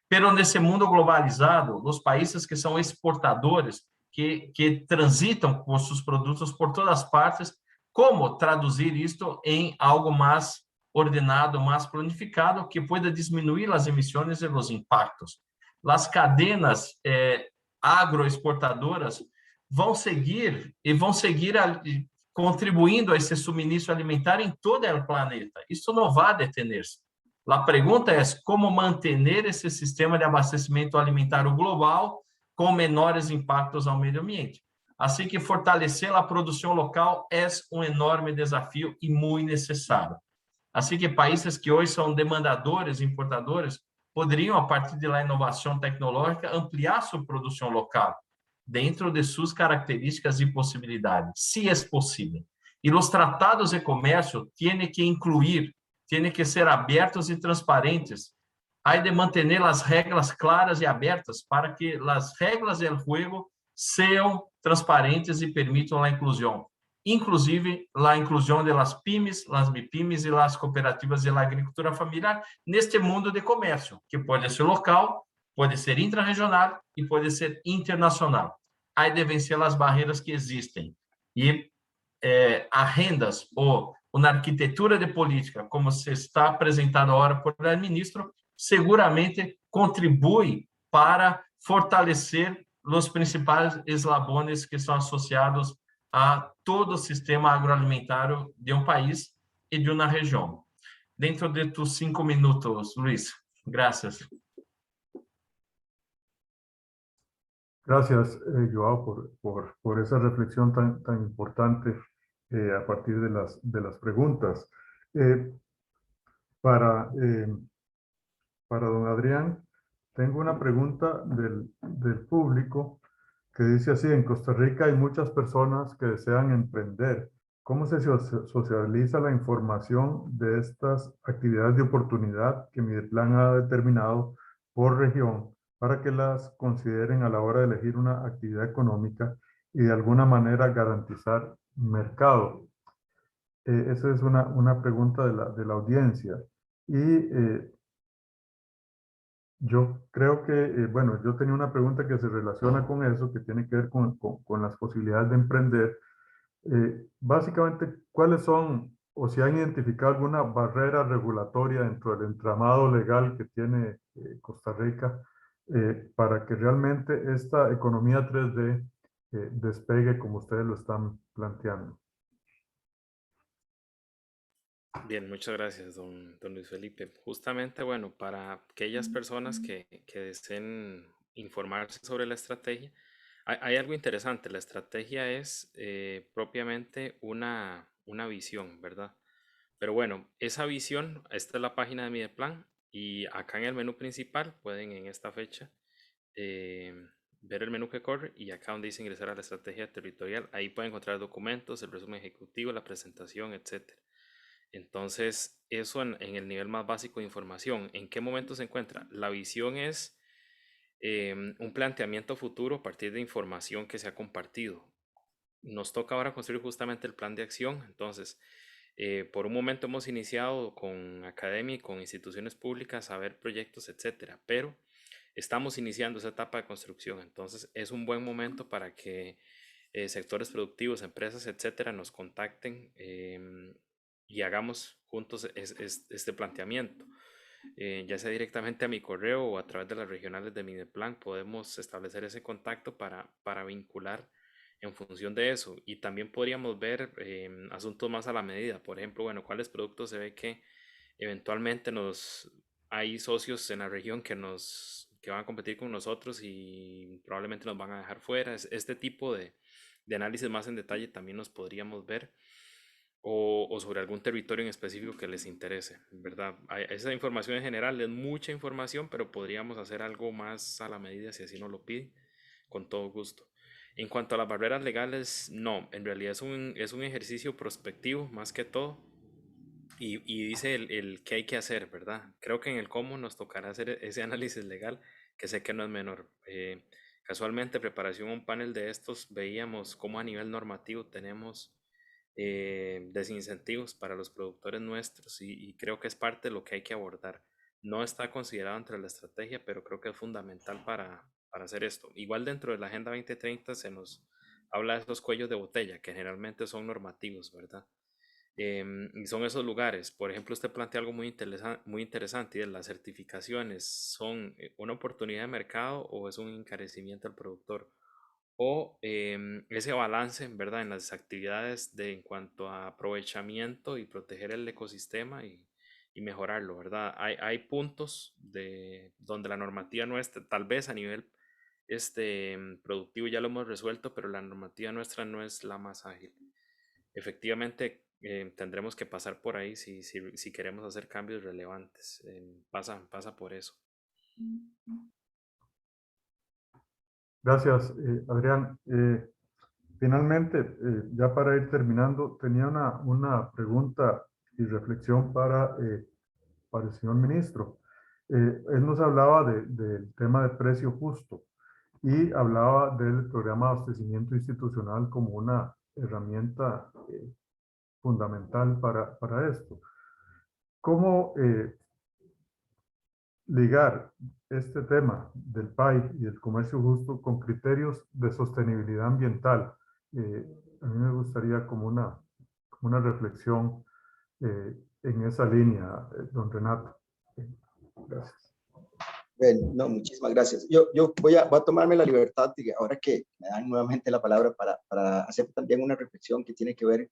Pero nesse mundo globalizado, os países que são exportadores, que transitam com seus produtos por todas as partes, como traduzir isto em algo mais ordenado, mais planificado, que pueda diminuir as emissões e os impactos. As cadenas agroexportadoras vão seguir contribuindo a esse suministro alimentar em todo o planeta. Isso não vai deter-se. A pergunta é como manter esse sistema de abastecimento alimentar global com menores impactos ao meio ambiente. Assim que fortalecer a produção local é um enorme desafio e muito necessário. Assim que países que hoje são demandadores, importadores, poderiam, a partir da inovação tecnológica, ampliar sua produção local, dentro de sus características y posibilidades, si es posible. Y los tratados de comercio tienen que incluir, tienen que ser abiertos y transparentes. Hay de mantener las reglas claras y abiertas para que las reglas del juego sean transparentes y permitan la inclusión. Inclusive la inclusión de las pymes, las MIPYMES y las cooperativas de la agricultura familiar neste mundo de comercio, que puede ser local, puede ser intrarregional y puede ser internacional. Hay de vencer las barreras que existen. Y agendas ou uma arquitetura de política, como se está apresentado agora por el ministro, seguramente contribui para fortalecer os principais eslabones que são associados a todo o sistema agroalimentar de um país e de uma região. Dentro de tus 5 minutos, Luis. Gracias. Gracias, Joao, por esa reflexión tan importante a partir de las preguntas. Para don Adrián, tengo una pregunta del público que dice así: en Costa Rica hay muchas personas que desean emprender. ¿Cómo se socializa la información de estas actividades de oportunidad que Mideplan ha determinado por región para que las consideren a la hora de elegir una actividad económica y de alguna manera garantizar mercado? Esa es una pregunta de la audiencia. Y yo creo que, bueno, yo tenía una pregunta que se relaciona con eso, que tiene que ver con las posibilidades de emprender. Básicamente, ¿cuáles son, o si han identificado alguna barrera regulatoria dentro del entramado legal que tiene Costa Rica para que realmente esta economía 3D despegue como ustedes lo están planteando? Bien, muchas gracias, don Luis Felipe. Justamente, bueno, para aquellas personas que deseen informarse sobre la estrategia, hay algo interesante. La estrategia es propiamente una visión, ¿verdad? Pero bueno, esa visión, esta es la página de Mideplan y acá en el menú principal pueden en esta fecha ver el menú que corre y acá donde dice ingresar a la estrategia territorial, ahí pueden encontrar documentos, el resumen ejecutivo, la presentación, etc. Entonces, eso en el nivel más básico de información. ¿En qué momento se encuentra? La visión es un planteamiento futuro a partir de información que se ha compartido. Nos toca ahora construir justamente el plan de acción. Entonces, por un momento hemos iniciado con academia y con instituciones públicas a ver proyectos, etcétera, pero estamos iniciando esa etapa de construcción. Entonces, es un buen momento para que sectores productivos, empresas, etcétera, nos contacten y hagamos juntos este planteamiento. Ya sea directamente a mi correo o a través de las regionales de Mideplan, podemos establecer ese contacto para vincular en función de eso. Y también podríamos ver asuntos más a la medida. Por ejemplo, bueno, cuáles productos se ve que eventualmente hay socios en la región que van a competir con nosotros y probablemente nos van a dejar fuera. Este tipo de análisis más en detalle también nos podríamos ver. O sobre algún territorio en específico que les interese, ¿verdad? Esa información en general es mucha información, pero podríamos hacer algo más a la medida si así nos lo pide, con todo gusto. En cuanto a las barreras legales, no, en realidad es un ejercicio prospectivo más que todo y dice el qué hay que hacer, ¿verdad? Creo que en el cómo nos tocará hacer ese análisis legal, que sé que no es menor. Casualmente, preparación a un panel de estos, veíamos cómo a nivel normativo tenemos desincentivos para los productores nuestros y creo que es parte de lo que hay que abordar. No está considerado entre la estrategia, pero creo que es fundamental para hacer esto. Igual dentro de la Agenda 2030 se nos habla de esos cuellos de botella que generalmente son normativos, ¿verdad? Y son esos lugares. Por ejemplo, usted plantea algo muy interesante y es las certificaciones. ¿Son una oportunidad de mercado o es un encarecimiento al productor? O ese balance, ¿verdad? En las actividades en cuanto a aprovechamiento y proteger el ecosistema y mejorarlo, ¿verdad? Hay puntos donde la normativa nuestra, tal vez a nivel productivo ya lo hemos resuelto, pero la normativa nuestra no es la más ágil. Efectivamente, tendremos que pasar por ahí si queremos hacer cambios relevantes. Pasa por eso. Gracias, Adrián. Finalmente, ya para ir terminando, tenía una pregunta y reflexión para el señor ministro. Él nos hablaba del tema de precio justo y hablaba del programa de abastecimiento institucional como una herramienta fundamental para esto. ¿Cómo ligar este tema del PAI y del comercio justo con criterios de sostenibilidad ambiental? A mí me gustaría como una reflexión en esa línea, don Renato. Gracias. Bueno, no, muchísimas gracias. Yo voy a tomarme la libertad, de, ahora que me dan nuevamente la palabra, para hacer también una reflexión que tiene que ver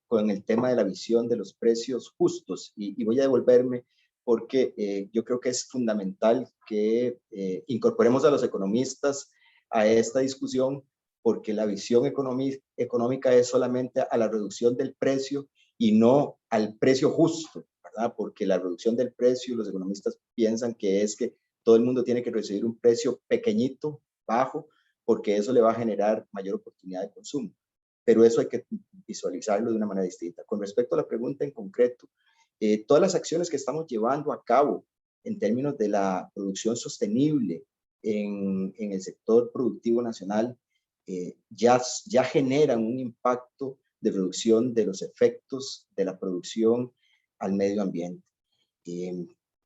con el tema de la visión de los precios justos, y voy a devolverme porque yo creo que es fundamental que incorporemos a los economistas a esta discusión, porque la visión económica es solamente a la reducción del precio y no al precio justo, ¿verdad? Porque la reducción del precio, los economistas piensan que es que todo el mundo tiene que recibir un precio pequeñito, bajo, porque eso le va a generar mayor oportunidad de consumo. Pero eso hay que visualizarlo de una manera distinta. Con respecto a la pregunta en concreto, todas las acciones que estamos llevando a cabo en términos de la producción sostenible en el sector productivo nacional ya generan un impacto de reducción de los efectos de la producción al medio ambiente.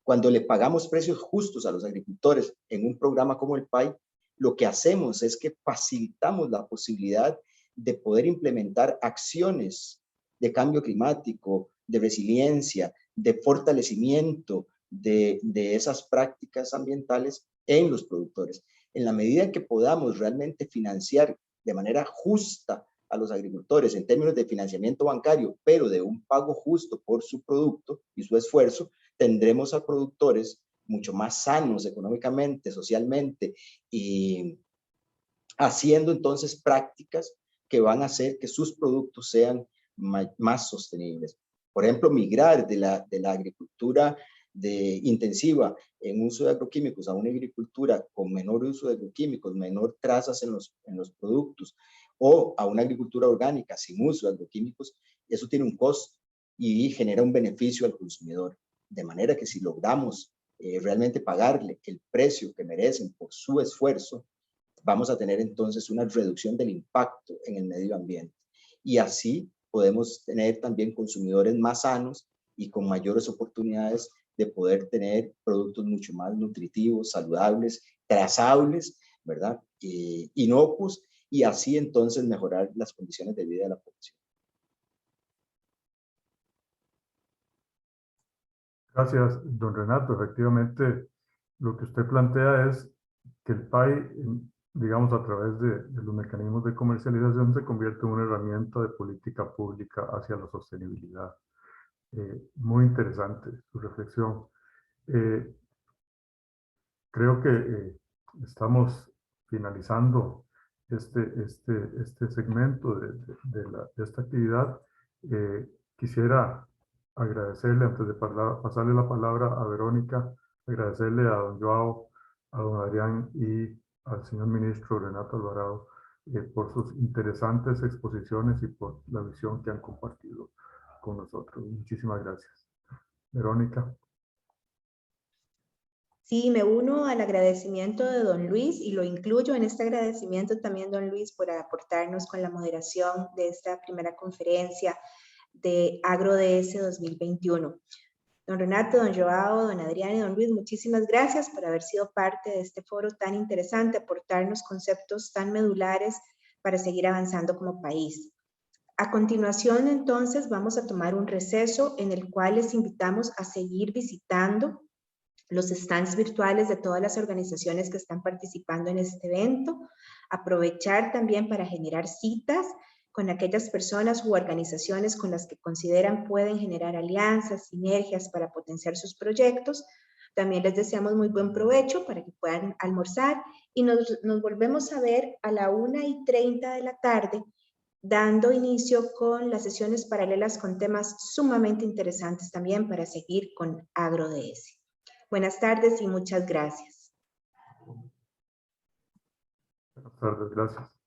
Cuando le pagamos precios justos a los agricultores en un programa como el PAI, lo que hacemos es que facilitamos la posibilidad de poder implementar acciones de cambio climático, de resiliencia, de fortalecimiento de esas prácticas ambientales en los productores. En la medida que podamos realmente financiar de manera justa a los agricultores en términos de financiamiento bancario, pero de un pago justo por su producto y su esfuerzo, tendremos a productores mucho más sanos económicamente, socialmente, y haciendo entonces prácticas que van a hacer que sus productos sean más sostenibles. Por ejemplo, migrar de la agricultura intensiva en uso de agroquímicos a una agricultura con menor uso de agroquímicos, menor trazas en los productos, o a una agricultura orgánica sin uso de agroquímicos, eso tiene un costo y genera un beneficio al consumidor. De manera que si logramos realmente pagarle el precio que merecen por su esfuerzo, vamos a tener entonces una reducción del impacto en el medio ambiente. Y así podemos tener también consumidores más sanos y con mayores oportunidades de poder tener productos mucho más nutritivos, saludables, trazables, ¿verdad? Inocuos, y así entonces mejorar las condiciones de vida de la población. Gracias, don Renato. Efectivamente, lo que usted plantea es que el PAI, digamos, a través de los mecanismos de comercialización, se convierte en una herramienta de política pública hacia la sostenibilidad. Muy interesante su reflexión. Creo que estamos finalizando este segmento de esta actividad. Quisiera agradecerle, antes de pasarle la palabra a Verónica, agradecerle a don Joao, a don Adrián y al señor ministro Renato Alvarado por sus interesantes exposiciones y por la visión que han compartido con nosotros. Muchísimas gracias. Verónica. Sí, me uno al agradecimiento de don Luis y lo incluyo en este agradecimiento también, don Luis, por aportarnos con la moderación de esta primera conferencia de AgroDS 2021. Don Renato, don Joao, don Adrián y don Luis, muchísimas gracias por haber sido parte de este foro tan interesante, aportarnos conceptos tan medulares para seguir avanzando como país. A continuación, entonces, vamos a tomar un receso en el cual les invitamos a seguir visitando los stands virtuales de todas las organizaciones que están participando en este evento, aprovechar también para generar citas con aquellas personas u organizaciones con las que consideran pueden generar alianzas, sinergias para potenciar sus proyectos. También les deseamos muy buen provecho para que puedan almorzar y nos volvemos a ver a la 1:30 de la tarde, dando inicio con las sesiones paralelas con temas sumamente interesantes también para seguir con AgroDS. Buenas tardes y muchas gracias. Buenas tardes, gracias.